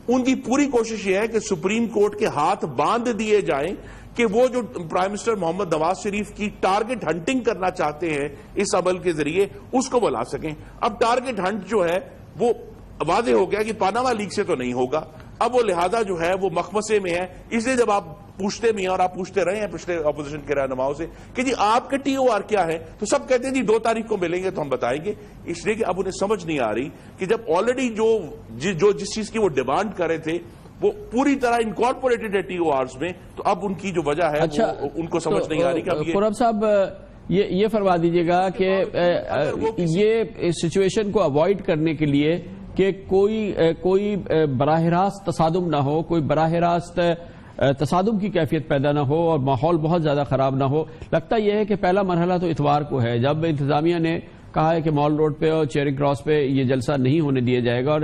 ان کی پوری کوشش یہ ہے کہ سپریم کورٹ کے ہاتھ باندھ دیے جائیں کہ وہ جو پرائم منسٹر محمد نواز شریف کی ٹارگٹ ہنٹنگ کرنا چاہتے ہیں اس عمل کے ذریعے اس کو بلا سکیں. اب ٹارگٹ ہنٹ جو ہے وہ واضح ہو گیا کہ پاناما لیک سے تو نہیں ہوگا، اب وہ لہذا جو ہے وہ مخمسے میں ہے. اس لیے جب آپ پوچھتے بھی ہیں اور آپ پوچھتے رہے ہیں پچھلے اپوزیشن کے رہنماؤں سے کہ جی آپ کے ٹی او آر کیا ہے، تو سب کہتے ہیں جی 2 تاریخ کو ملیں گے تو ہم بتائیں گے. اس لیے کہ اب انہیں سمجھ نہیں آ رہی کہ جب آلریڈی جس چیز کی وہ ڈیمانڈ کر رہے تھے وہ پوری طرح انکارپوریٹڈ ہے ٹی او آرز میں، تو اب ان کی جو وجہ ہے وہ ان کو سمجھ نہیں آ رہی. خرم صاحب یہ فرما دیجیے گا کہ یہ سچویشن کو اوائڈ کرنے کے لیے کہ کوئی براہ راست تصادم نہ ہو، کوئی براہ راست تصادم کی کیفیت پیدا نہ ہو اور ماحول بہت زیادہ خراب نہ ہو، لگتا یہ ہے کہ پہلا مرحلہ تو اتوار کو ہے جب انتظامیہ نے کہا ہے کہ مال روڈ پہ اور چیرنگ کراس پہ یہ جلسہ نہیں ہونے دیا جائے گا، اور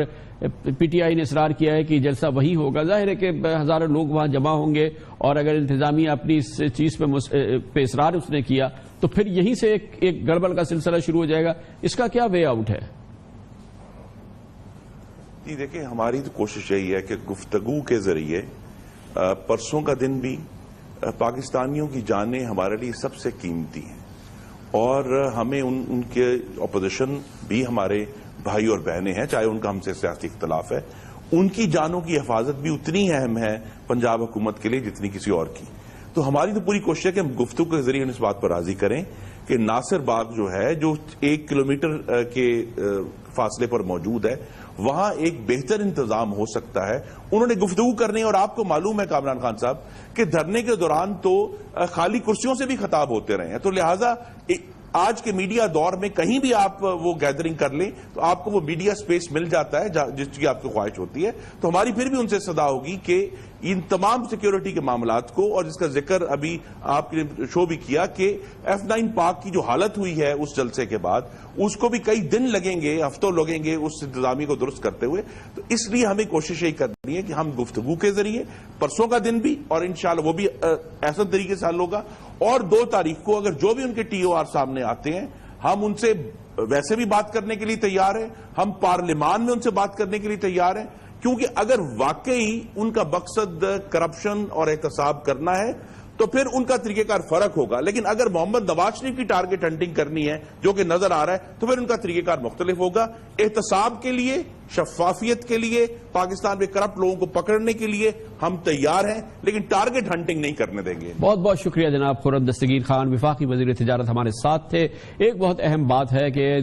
پی ٹی آئی نے اصرار کیا ہے کہ یہ جلسہ وہی ہوگا. ظاہر ہے کہ ہزاروں لوگ وہاں جمع ہوں گے، اور اگر انتظامیہ اپنی اس چیز پہ اصرار اس نے کیا تو پھر یہیں سے ایک گڑبڑ کا سلسلہ شروع ہو جائے گا. اس کا کیا وے آؤٹ ہے؟ جی دیکھیں، ہماری تو کوشش یہی ہے کہ گفتگو کے ذریعے پرسوں کا دن بھی پاکستانیوں کی جانیں ہمارے لیے سب سے قیمتی ہیں، اور ہمیں ان کے اپوزیشن بھی ہمارے بھائی اور بہنیں ہیں، چاہے ان کا ہم سے سیاسی اختلاف ہے، ان کی جانوں کی حفاظت بھی اتنی اہم ہے پنجاب حکومت کے لیے جتنی کسی اور کی. تو ہماری تو پوری کوشش ہے کہ ہم گفتگو کے ذریعے اس بات پر راضی کریں کہ ناصر باغ جو ہے جو 1 کلومیٹر کے فاصلے پر موجود ہے وہاں ایک بہتر انتظام ہو سکتا ہے. انہوں نے گفتگو کرنی، اور آپ کو معلوم ہے کامران خان صاحب کہ دھرنے کے دوران تو خالی کرسیوں سے بھی خطاب ہوتے رہے ہیں، تو لہٰذا آج کے میڈیا دور میں کہیں بھی آپ وہ گیدرنگ کر لیں تو آپ کو وہ میڈیا سپیس مل جاتا ہے جس کی آپ کو خواہش ہوتی ہے. تو ہماری پھر بھی ان سے صدا ہوگی کہ ان تمام سیکیورٹی کے معاملات کو، اور جس کا ذکر ابھی آپ نے شو بھی کیا کہ F9 پاک کی جو حالت ہوئی ہے اس جلسے کے بعد، اس کو بھی کئی دن لگیں گے، ہفتوں لگیں گے اس انتظامی کو درست کرتے ہوئے. تو اس لیے ہمیں کوشش یہی کرنی ہے کہ ہم گفتگو کے ذریعے پرسوں کا دن بھی، اور انشاءاللہ وہ بھی ایسا طریقے سے حل ہوگا، اور 2 تاریخ کو اگر جو بھی ان کے ٹی او آر سامنے آتے ہیں ہم ان سے ویسے بھی بات کرنے کے لیے تیار ہیں، ہم پارلیمان میں ان سے بات کرنے کے لیے تیار ہیں، کیونکہ اگر واقعی ان کا مقصد کرپشن اور احتساب کرنا ہے تو پھر ان کا طریقہ کار فرق ہوگا. لیکن اگر محمد نواز شریف کی ٹارگٹ ہنٹنگ کرنی ہے جو کہ نظر آ رہا ہے تو پھر ان کا طریقہ کار مختلف ہوگا. احتساب کے لیے، شفافیت کے لیے، پاکستان میں کرپٹ لوگوں کو پکڑنے کے لیے ہم تیار ہیں لیکن ٹارگٹ ہنٹنگ نہیں کرنے دیں گے. بہت بہت شکریہ جناب خرم دستگیر خان، وفاقی وزیر تجارت ہمارے ساتھ تھے. ایک بہت اہم بات ہے کہ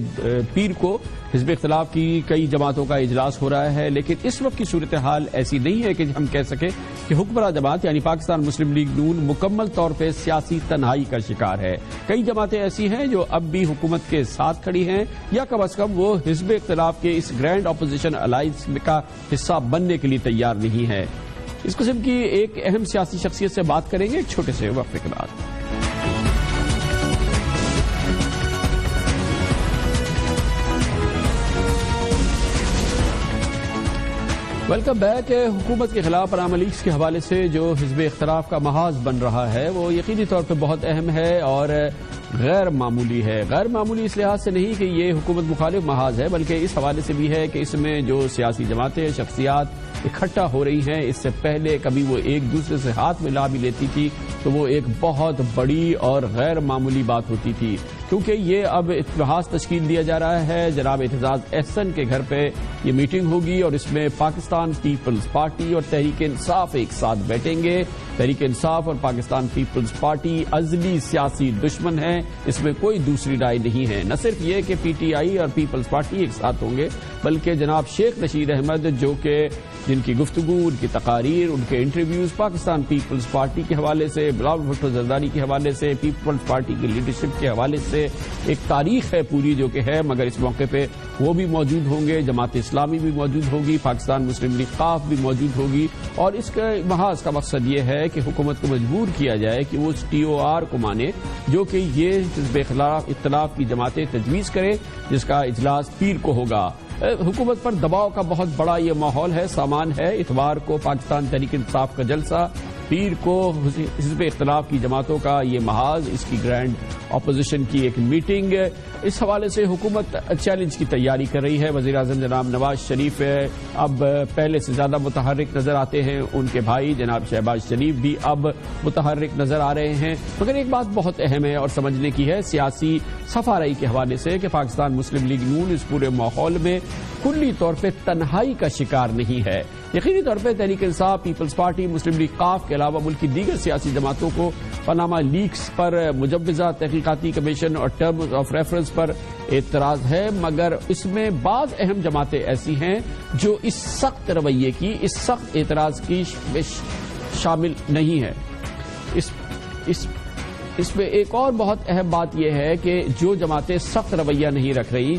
پیر کو حزب اختلاف کی کئی جماعتوں کا اجلاس ہو رہا ہے، لیکن اس وقت کی صورتحال ایسی نہیں ہے کہ ہم کہہ سکیں کہ حکمراں جماعت یعنی پاکستان مسلم لیگ نون مکمل طور پہ سیاسی تنہائی کا شکار ہے. کئی جماعتیں ایسی ہیں جو اب بھی حکومت کے ساتھ کھڑی ہیں یا کم از کم وہ حزب اختلاف کے اس گرینڈ اپوزیشن الائنس کا حصہ بننے کے لیے تیار نہیں ہے. اس قسم کی ایک اہم سیاسی شخصیت سے بات کریں گے ایک چھوٹے سے وقفے کے بعد. Welcome back. حکومت کے خلاف پرامہ لیگز کے حوالے سے جو حزب اختلاف کا محاذ بن رہا ہے وہ یقینی طور پہ بہت اہم ہے اور غیر معمولی ہے. غیر معمولی اس لحاظ سے نہیں کہ یہ حکومت مخالف محاذ ہے، بلکہ اس حوالے سے بھی ہے کہ اس میں جو سیاسی جماعتیں شخصیات اکٹھا ہو رئی ہیں، اس سے پہلے کبھی وہ ایک دوسرے سے ہاتھ ملا بھی لیتی تھی تو وہ ایک بہت بڑی اور غیر معمولی بات ہوتی تھی، کیونکہ یہ اب اتحاد تشکیل دیا جا رہا ہے. جناب اعتزاز احسن کے گھر پہ یہ میٹنگ ہوگی اور اس میں پاکستان پیپلز پارٹی اور تحریک انصاف ایک ساتھ بیٹھیں گے. تحریک انصاف اور پاکستان پیپلز پارٹی ازلی سیاسی دشمن ہیں، اس میں کوئی دوسری رائے نہیں ہے. نہ صرف یہ کہ پی ٹی آئی اور پیپلز پارٹی ایک ساتھ ہوں گے، بلکہ جناب شیخ نشید احمد جو کہ جن کی گفتگو، ان کی تقاریر، ان کے انٹرویوز پاکستان پیپلز پارٹی کے حوالے سے، بلاول بھٹو زرداری کے حوالے سے، پیپلز پارٹی کی لیڈرشپ کے حوالے سے ایک تاریخ ہے پوری جو کہ ہے، مگر اس موقع پہ وہ بھی موجود ہوں گے، جماعت اسلامی بھی موجود ہوگی، پاکستان مسلم لیگ قاف بھی موجود ہوگی. اور اس کے محاذ کا مقصد یہ ہے کہ حکومت کو مجبور کیا جائے کہ وہ اس ٹی او آر کو مانے جو کہ یہ حزب اختلاف کی جماعتیں تجویز کرے، جس کا اجلاس پیر کو ہوگا. حکومت پر دباؤ کا بہت بڑا یہ ماحول ہے، سامان ہے. اتوار کو پاکستان تحریک انصاف کا جلسہ، پیر کو حزب اختلاف کی جماعتوں کا یہ محاذ، اس کی گرینڈ اپوزیشن کی ایک میٹنگ. اس حوالے سے حکومت چیلنج کی تیاری کر رہی ہے. وزیر اعظم جناب نواز شریف اب پہلے سے زیادہ متحرک نظر آتے ہیں، ان کے بھائی جناب شہباز شریف بھی اب متحرک نظر آ رہے ہیں. مگر ایک بات بہت اہم ہے اور سمجھنے کی ہے سیاسی صفارائی کے حوالے سے کہ پاکستان مسلم لیگ نون اس پورے ماحول میں کلی طور پہ تنہائی کا شکار نہیں ہے. یقینی طور پہ تحریک انصاف، پیپلز پارٹی، مسلم لیگ قاف کے علاوہ ملک کی دیگر سیاسی جماعتوں کو پاناما لیکس پر، مجوزہ تحقیقاتی کمیشن اور ٹرمز آف ریفرنس پر اعتراض ہے، مگر اس میں بعض اہم جماعتیں ایسی ہیں جو اس سخت رویے کی، اس سخت اعتراض کی شامل نہیں ہے. اس میں ایک اور بہت اہم بات یہ ہے کہ جو جماعتیں سخت رویہ نہیں رکھ رہی،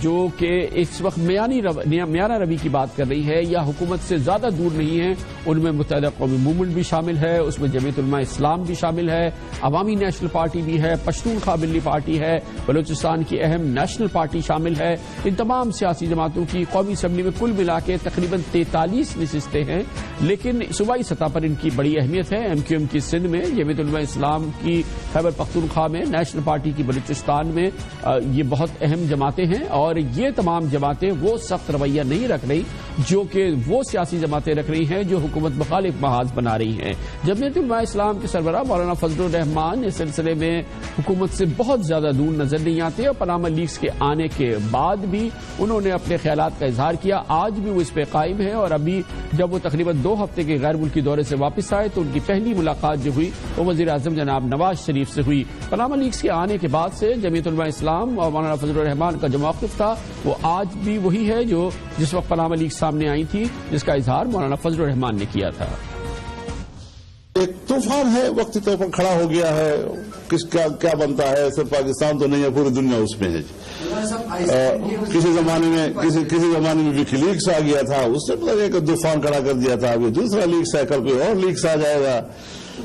جو کہ اس وقت میانہ روی کی بات کر رہی ہے یا حکومت سے زیادہ دور نہیں ہے، ان میں متحدہ قومی موومنٹ بھی شامل ہے، اس میں جمعیت علماء اسلام بھی شامل ہے، عوامی نیشنل پارٹی بھی ہے، پشتونخوا ملی پارٹی ہے، بلوچستان کی اہم نیشنل پارٹی شامل ہے. ان تمام سیاسی جماعتوں کی قومی اسمبلی میں کل ملا کے تقریباً 43 نشستیں ہیں، لیکن صوبائی سطح پر ان کی بڑی اہمیت ہے. ایم کیو ایم کی سندھ میں، جمعیت علماء اسلام کی خیبر پختونخوا میں، نیشنل پارٹی کی بلوچستان میں، یہ بہت اہم جماعتیں ہیں اور یہ تمام جماعتیں وہ سخت رویہ نہیں رکھ رہی جو کہ وہ سیاسی جماعتیں رکھ رہی ہیں جو حکومت مخالف محاذ بنا رہی ہیں. جمعیت علماء اسلام کے سربراہ مولانا فضل الرحمان اس سلسلے میں حکومت سے بہت زیادہ دور نظر نہیں آتے اور پاناما لیکس کے آنے کے بعد بھی انہوں نے اپنے خیالات کا اظہار کیا. آج بھی وہ اس پہ قائم ہے اور ابھی جب وہ تقریباً 2 ہفتے کے غیر ملکی دورے سے واپس آئے تو ان کی پہلی ملاقات جو ہوئی وہ وزیر اعظم جناب نواز شریف سے ہوئی. پاناما لیکس کے آنے کے بعد سے جمعیت علماء اسلام اور مولانا فضل الرحمان کا جو موقف تھا وہ آج بھی وہی ہے جو جس وقت پاناما لیکس سامنے آئی تھی، جس کا اظہار مولانا فضل الرحمان نے کیا تھا. ایک طوفان ہے، وقتی طور پر کھڑا ہو گیا ہے. کیا بنتا ہے؟ صرف پاکستان تو نہیں ہے، پوری دنیا اس میں ہے. کسی زمانے میں وکی لیکس آ گیا تھا، اس نے ایک طوفان کھڑا کر دیا تھا. ابھی دوسرا لیکس ہے، کل کوئی اور لیکس آ جائے گا.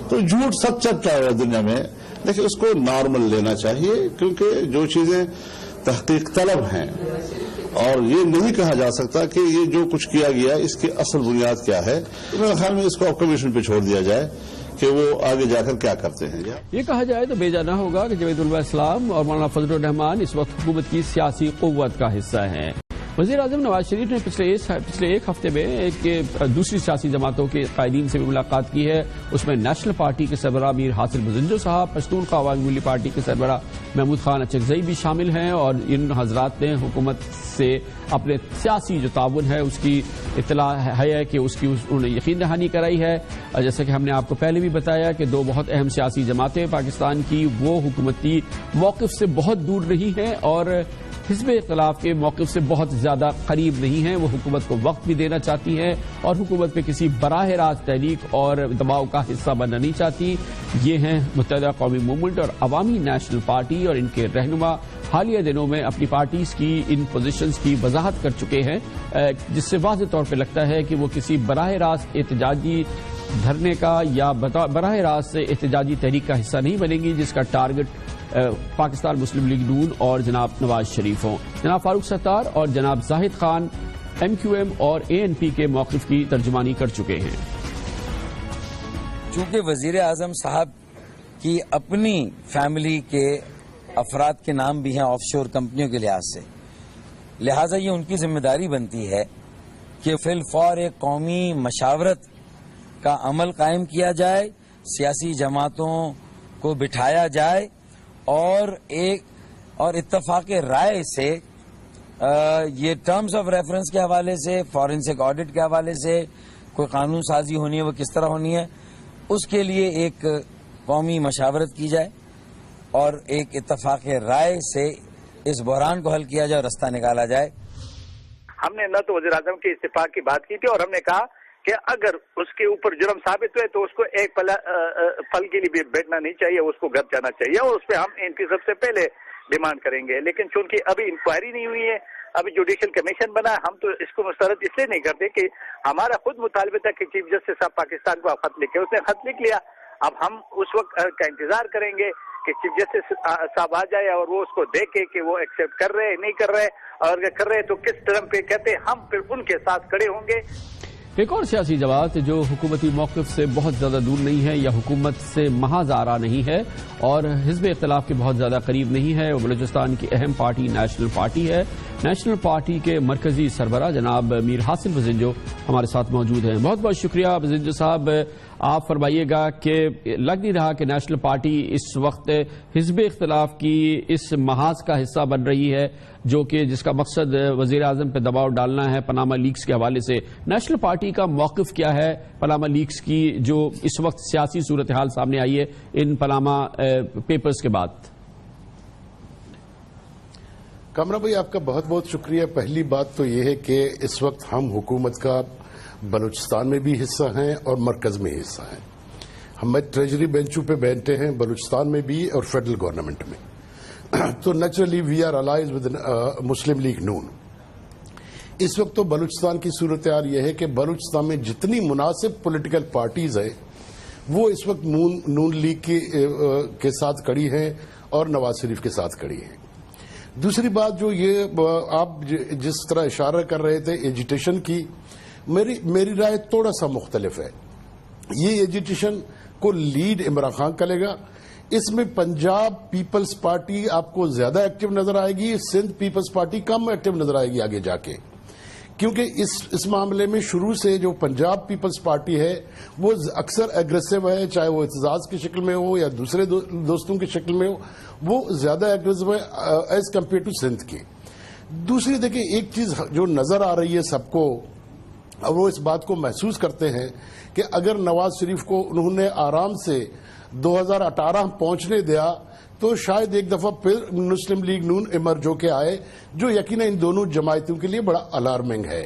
تو جھوٹ سچ چلتا ہے دنیا میں، لیکن اس کو نارمل لینا چاہیے کیونکہ جو چیزیں تحقیق طلب ہیں اور یہ نہیں کہا جا سکتا کہ یہ جو کچھ کیا گیا اس کی اصل بنیاد کیا ہے. میرے خیال میں اس کو کمیشن پہ چھوڑ دیا جائے کہ وہ آگے جا کر کیا کرتے ہیں. یہ کہا جائے تو بیجا نہ ہوگا کہ جمعیت علماء اسلام اور مولانا فضل الرحمان اس وقت حکومت کی سیاسی قوت کا حصہ ہیں. وزیر اعظم نواز شریف نے پچھلے ایک ہفتے میں ایک دوسری سیاسی جماعتوں کے قائدین سے بھی ملاقات کی ہے. اس میں نیشنل پارٹی کے سربراہ میر حاصل بزنجو صاحب، پشتونخوا عوامی پارٹی کے سربراہ محمود خان اچکزئی بھی شامل ہیں، اور ان حضرات نے حکومت سے اپنے سیاسی جو تعاون ہے اس کی اطلاع ہے کہ اس کی انہوں نے یقین دہانی کرائی ہے. جیسا کہ ہم نے آپ کو پہلے بھی بتایا کہ دو بہت اہم سیاسی جماعتیں پاکستان کی وہ حکومتی موقف سے بہت دور نہیں ہیں اور حزب اختلاف کے موقف سے بہت زیادہ قریب نہیں ہیں. وہ حکومت کو وقت بھی دینا چاہتی ہیں اور حکومت پہ کسی براہ راست تحریک اور دباؤ کا حصہ بننا نہیں چاہتی. یہ ہیں متحدہ قومی موومنٹ اور عوامی نیشنل پارٹی، اور ان کے رہنما حالیہ دنوں میں اپنی پارٹیز کی ان پوزیشنز کی وضاحت کر چکے ہیں، جس سے واضح طور پہ لگتا ہے کہ وہ کسی براہ راست احتجاجی دھرنے کا یا براہ راست احتجاجی تحریک کا حصہ نہیں بنیں گی جس کا ٹارگٹ پاکستان مسلم لیگ نون اور جناب نواز شریف ہوں. جناب فاروق ستار اور جناب زاہد خان MQM اور ANP کے موقف کی ترجمانی کر چکے ہیں. چونکہ وزیر اعظم صاحب کی اپنی فیملی کے افراد کے نام بھی ہیں آف شور کمپنیوں کے لحاظ سے، لہٰذا یہ ان کی ذمہ داری بنتی ہے کہ فی الفور ایک قومی مشاورت کا عمل قائم کیا جائے، سیاسی جماعتوں کو بٹھایا جائے اور اتفاق رائے سے یہ ٹرمز آف ریفرنس کے حوالے سے، فورنسک آڈٹ کے حوالے سے کوئی قانون سازی ہونی ہے وہ کس طرح ہونی ہے، اس کے لیے ایک قومی مشاورت کی جائے اور ایک اتفاق رائے سے اس بحران کو حل کیا جائے اور رستہ نکالا جائے. ہم نے نہ تو وزیر اعظم کے استعفا کی بات کی تھی اور ہم نے کہا کہ اگر اس کے اوپر جرم ثابت ہوئے تو اس کو ایک پل کے لیے بھی بیٹھنا نہیں چاہیے، اس کو گھر جانا چاہیے اور اس پہ ہم ان کی سب سے پہلے ڈیمانڈ کریں گے. لیکن چونکہ ابھی انکوائری نہیں ہوئی ہے، ابھی جوڈیشل کمیشن بنا ہے، ہم تو اس کو مسترد اس لیے نہیں کرتے کہ ہمارا خود مطالبہ تھا کہ چیف جسٹس صاحب پاکستان کو خط لکھے، اس نے خط لکھ لیا. اب ہم اس وقت کا انتظار کریں گے کہ چیف جسٹس صاحب آ جائے اور وہ اس کو دیکھے کہ وہ ایکسیپٹ کر رہے نہیں کر رہے، اور اگر کر رہے تو کس ٹرم پہ کہتے، ہم پھر ان کے ساتھ کھڑے ہوں گے. ایک اور سیاسی جماعت جو حکومتی موقف سے بہت زیادہ دور نہیں ہے یا حکومت سے محض آرا نہیں ہے اور حزب اختلاف کے بہت زیادہ قریب نہیں ہے، وہ بلوچستان کی اہم پارٹی نیشنل پارٹی ہے. نیشنل پارٹی کے مرکزی سربراہ جناب میر حاصل بزنجو ہمارے ساتھ موجود ہیں. بہت بہت شکریہ بزنجو صاحب. آپ فرمائیے گا کہ لگ نہیں رہا کہ نیشنل پارٹی اس وقت حزب اختلاف کی اس محاذ کا حصہ بن رہی ہے جو کہ جس کا مقصد وزیر اعظم پہ دباؤ ڈالنا ہے پاناما لیکس کے حوالے سے. نیشنل پارٹی کا موقف کیا ہے پاناما لیکس کی جو اس وقت سیاسی صورتحال سامنے آئی ہے ان پاناما پیپرز کے بعد؟ کامران بھائی آپ کا بہت بہت شکریہ. پہلی بات تو یہ ہے کہ اس وقت ہم حکومت کا بلوچستان میں بھی حصہ ہیں اور مرکز میں حصہ ہیں. ہم ٹریجری بینچوں پہ بیٹھتے ہیں بلوچستان میں بھی اور فیڈرل گورنمنٹ میں. تو naturally we are allies with Muslim League Noon. اس وقت تو بلوچستان کی صورتحال یہ ہے کہ بلوچستان میں جتنی مناسب پولیٹیکل پارٹیز ہیں وہ اس وقت نون لیگ کے ساتھ کڑی ہیں اور نواز شریف کے ساتھ کڑی ہیں. دوسری بات جو یہ آپ جس طرح اشارہ کر رہے تھے ایجیٹیشن کی، میری رائے تھوڑا سا مختلف ہے. یہ ایجیٹیشن کو لیڈ عمران خان کرے گا. اس میں پنجاب پیپلز پارٹی آپ کو زیادہ ایکٹیو نظر آئے گی، سندھ پیپلز پارٹی کم ایکٹیو نظر آئے گی آگے جا کے، کیونکہ اس معاملے میں شروع سے جو پنجاب پیپلز پارٹی ہے وہ اکثر ایگریسو ہے، چاہے وہ اعتزاز کی شکل میں ہو یا دوسرے دوستوں کی شکل میں ہو، وہ زیادہ ایگریسو ہے ایز کمپیئر ٹو سندھ کی. دوسری دیکھیں ایک چیز جو نظر آ رہی ہے سب کو اور وہ اس بات کو محسوس کرتے ہیں کہ اگر نواز شریف کو انہوں نے آرام سے 2018 پہنچنے دیا تو شاید ایک دفعہ پھر مسلم لیگ نون ایمرج ہو کے آئے، جو یقیناً ان دونوں جماعتوں کے لیے بڑا الارمنگ ہے.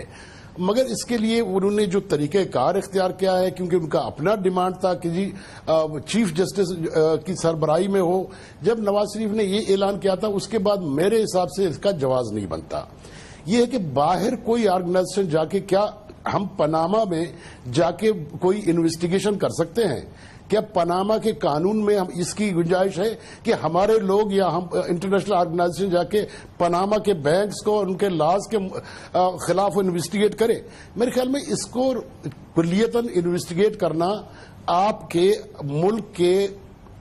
مگر اس کے لیے انہوں نے جو طریقہ کار اختیار کیا ہے، کیونکہ ان کا اپنا ڈیمانڈ تھا کہ جی چیف جسٹس کی سربراہی میں ہو. جب نواز شریف نے یہ اعلان کیا تھا اس کے بعد میرے حساب سے اس کا جواز نہیں بنتا. یہ ہے کہ باہر کوئی آرگنائزیشن جا کے کیا ہم پاناما میں جا کے کوئی انویسٹیگیشن کر سکتے ہیں؟ کیا پاناما کے قانون میں ہم اس کی گنجائش ہے کہ ہمارے لوگ یا ہم انٹرنیشنل آرگنائزیشن جا کے پاناما کے بینکس کو اور ان کے لاز کے خلاف انویسٹیگیٹ کرے؟ میرے خیال میں اس کو کلیتاً انویسٹیگیٹ کرنا آپ کے ملک کے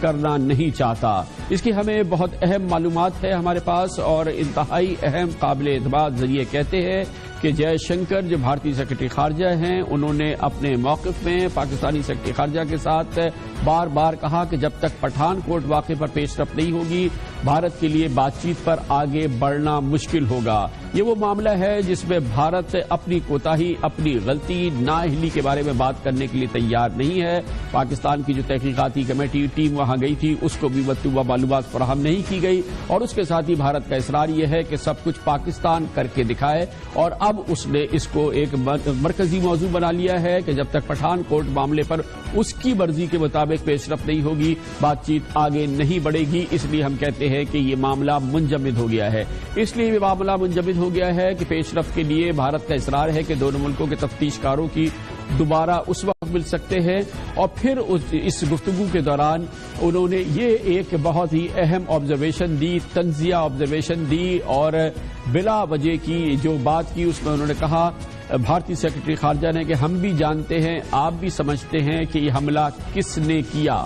کرنا نہیں چاہتا. اس کی ہمیں بہت اہم معلومات ہے ہمارے پاس اور انتہائی اہم قابل اعتماد ذریعے کہتے ہیں کہ جے شنکر جو بھارتی سیکرٹری خارجہ ہیں انہوں نے اپنے موقف میں پاکستانی سیکرٹری خارجہ کے ساتھ بار بار کہا کہ جب تک پٹھان کوٹ واقعے پر پیش رفت نہیں ہوگی بھارت کے لیے بات چیت پر آگے بڑھنا مشکل ہوگا. یہ وہ معاملہ ہے جس میں بھارت اپنی کوتاہی اپنی غلطی نااہلی کے بارے میں بات کرنے کے لیے تیار نہیں ہے. پاکستان کی جو تحقیقاتی کمیٹی ٹیم وہاں گئی تھی اس کو بھی مطلوبہ معلومات فراہم نہیں کی گئی اور اس کے ساتھ ہی بھارت کا اصرار یہ ہے کہ سب کچھ پاکستان کر کے دکھائے اور اب اس نے اس کو ایک مرکزی موضوع بنا لیا ہے کہ جب تک پٹھان کوٹ معاملے پر اس کی مرضی کے مطابق پیش رفت نہیں ہوگی بات چیت آگے نہیں بڑھے گی. اس لیے ہم کہتے ہیں کہ یہ معاملہ منجمد ہو گیا ہے. اس لیے یہ معاملہ منجمد ہو گیا ہے کہ پیش رفت کے لیے بھارت کا اصرار ہے کہ دونوں ملکوں کے تفتیش کاروں کی دوبارہ اس وقت مل سکتے ہیں اور پھر اس گفتگو کے دوران انہوں نے یہ ایک بہت ہی اہم آبزرویشن دی تنزیہ آبزرویشن دی اور بلا وجہ کی جو بات کی اس میں انہوں نے کہا بھارتی سیکرٹری خارجہ نے کہ ہم بھی جانتے ہیں آپ بھی سمجھتے ہیں کہ یہ حملہ کس نے کیا.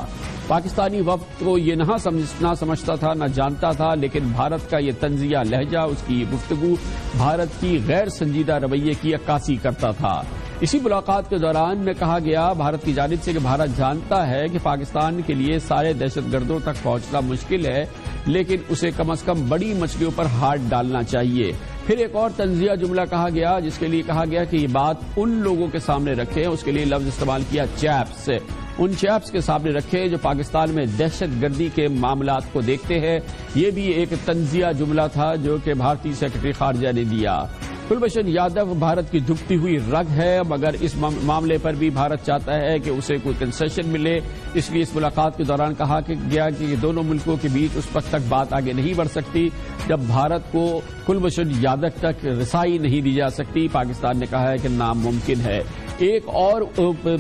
پاکستانی وفد کو یہ نہ سمجھتا تھا نہ جانتا تھا لیکن بھارت کا یہ تنزیہ لہجہ اس کی یہ گفتگو بھارت کی غیر سنجیدہ رویے کی عکاسی کرتا تھا. اسی ملاقات کے دوران کہا گیا بھارت کی جانب سے کہ بھارت جانتا ہے کہ پاکستان کے لیے سارے دہشت گردوں تک پہنچنا مشکل ہے لیکن اسے کم از کم بڑی مچھلیوں پر ہاتھ ڈالنا چاہیے. پھر ایک اور تنزیہ جملہ کہا گیا جس کے لیے کہا گیا کہ یہ بات ان لوگوں کے سامنے رکھیں اس کے لیے لفظ استعمال کیا چیپس ان چیپس کے سامنے رکھے جو پاکستان میں دہشت گردی کے معاملات کو دیکھتے ہیں. یہ بھی ایک تنزیہ جملہ تھا جو کہ بھارتی سیکرٹری خارجہ نے دیا. کلبھوشن یادو بھارت کی دھکتی ہوئی رگ ہے مگر اس معاملے پر بھی بھارت چاہتا ہے کہ اسے کوئی کنسیشن ملے. اس لیے اس ملاقات کے دوران کہا گیا کہ دونوں ملکوں کے بیچ اس وقت تک بات آگے نہیں بڑھ سکتی جب بھارت کو کلبھوشن یادو تک رسائی نہیں دی جا سکتی. پاکستان نے کہا ہے کہ ناممکن ہے. ایک اور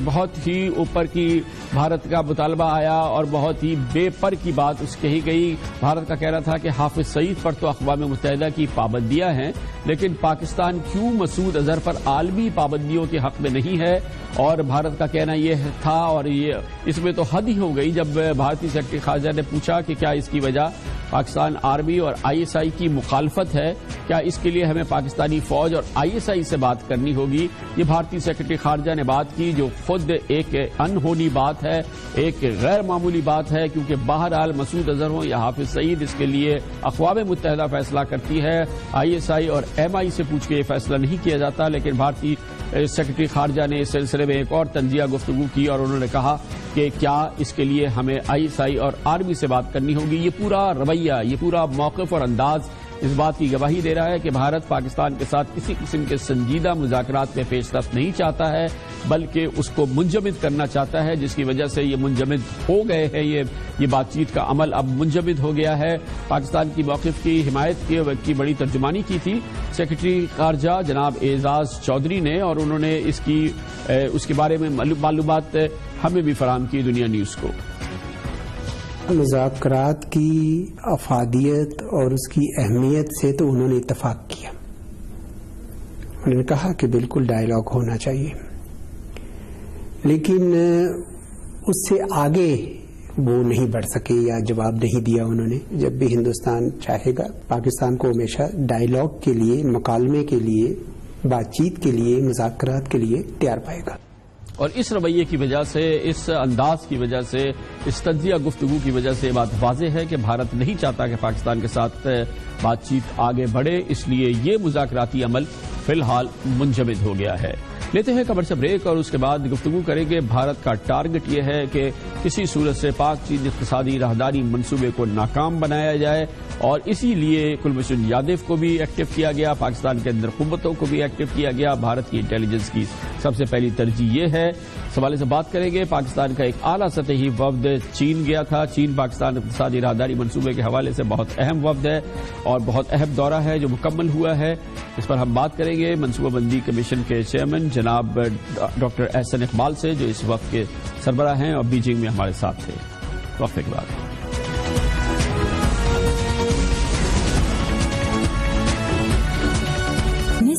بہت ہی اوپر کی بھارت کا مطالبہ آیا اور بہت ہی بے پر کی بات اس کہی گئی. بھارت کا کہنا تھا کہ حافظ سعید پر تو اقوام متحدہ کی پابندیاں ہیں لیکن پاکستان کیوں مسعود اظہر پر عالمی پابندیوں کے حق میں نہیں ہے. اور بھارت کا کہنا یہ تھا اور یہ اس میں تو حد ہی ہو گئی جب بھارتی سیکرٹری خارجہ نے پوچھا کہ کیا اس کی وجہ پاکستان آرمی اور آئی ایس آئی کی مخالفت ہے کیا اس کے لیے ہمیں پاکستانی فوج اور آئی ایس آئی سے بات کرنی ہوگی. یہ بھارتی سیکرٹری خارجہ نے بات کی جو خود ایک انہونی بات ہے ایک غیر معمولی بات ہے کیونکہ بہرحال مسعود اظہر ہو یا حافظ سعید اس کے لیے اقوام متحدہ فیصلہ کرتی ہے. آئی ایس آئی اور ایم آئی سے پوچھ کے یہ فیصلہ نہیں کیا جاتا. لیکن بھارتی سیکرٹری خارجہ نے اس سلسلے میں ایک اور تنزیہ گفتگو کی اور انہوں نے کہا کہ کیا اس کے لیے ہمیں آئی ایس آئی اور آرمی سے بات کرنی ہوگی. یہ پورا رویہ یہ پورا موقف اور انداز اس بات کی گواہی دے رہا ہے کہ بھارت پاکستان کے ساتھ کسی قسم کے سنجیدہ مذاکرات میں پیش رفت نہیں چاہتا ہے بلکہ اس کو منجمد کرنا چاہتا ہے جس کی وجہ سے یہ منجمد ہو گئے ہیں. یہ بات چیت کا عمل اب منجمد ہو گیا ہے. پاکستان کی موقف کی حمایت کی بڑی ترجمانی کی تھی سیکرٹری خارجہ جناب اعزاز چودھری نے اور انہوں نے اس کے بارے میں معلومات ہمیں بھی فراہم کی دنیا نیوز کو. مذاکرات کی افادیت اور اس کی اہمیت سے تو انہوں نے اتفاق کیا. انہوں نے کہا کہ بالکل ڈائیلاگ ہونا چاہیے لیکن اس سے آگے وہ نہیں بڑھ سکے یا جواب نہیں دیا انہوں نے. جب بھی ہندوستان چاہے گا پاکستان کو ہمیشہ ڈائیلاگ کے لیے مکالمے کے لیے بات چیت کے لیے مذاکرات کے لیے تیار پائے گا. اور اس رویے کی وجہ سے اس انداز کی وجہ سے اس تجزیہ گفتگو کی وجہ سے بات واضح ہے کہ بھارت نہیں چاہتا کہ پاکستان کے ساتھ بات چیت آگے بڑھے. اس لیے یہ مذاکراتی عمل فی الحال منجمد ہو گیا ہے. لیتے ہیں خبر سے بریک اور اس کے بعد گفتگو کریں گے. بھارت کا ٹارگٹ یہ ہے کہ کسی صورت سے پاک چین اقتصادی راہداری منصوبے کو ناکام بنایا جائے اور اسی لیے کلبھوشن یادو کو بھی ایکٹیو کیا گیا. پاکستان کے اندر قوتوں کو بھی ایکٹیو کیا گیا. بھارت کی انٹیلیجنس کی سب سے پہلی ترجیح یہ ہے. اس حوالے سے بات کریں گے. پاکستان کا ایک اعلیٰ سطحی وفد چین گیا تھا. چین پاکستان اقتصادی راہداری منصوبے کے حوالے سے بہت اہم وفد ہے اور بہت اہم دورہ ہے جو مکمل ہوا ہے. اس پر ہم بات کریں گے منصوبہ بندی کمیشن کے چیئرمین جناب ڈاکٹر احسن اقبال سے جو اس وقت کے سربراہ ہیں اور بیجنگ میں ہمارے ساتھ تھے. وقفے کے بعد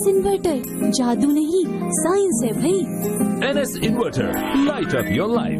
انورٹر جادو نہیں سائنس ہے بھائی. NS inverter light up your life.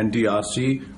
NDRC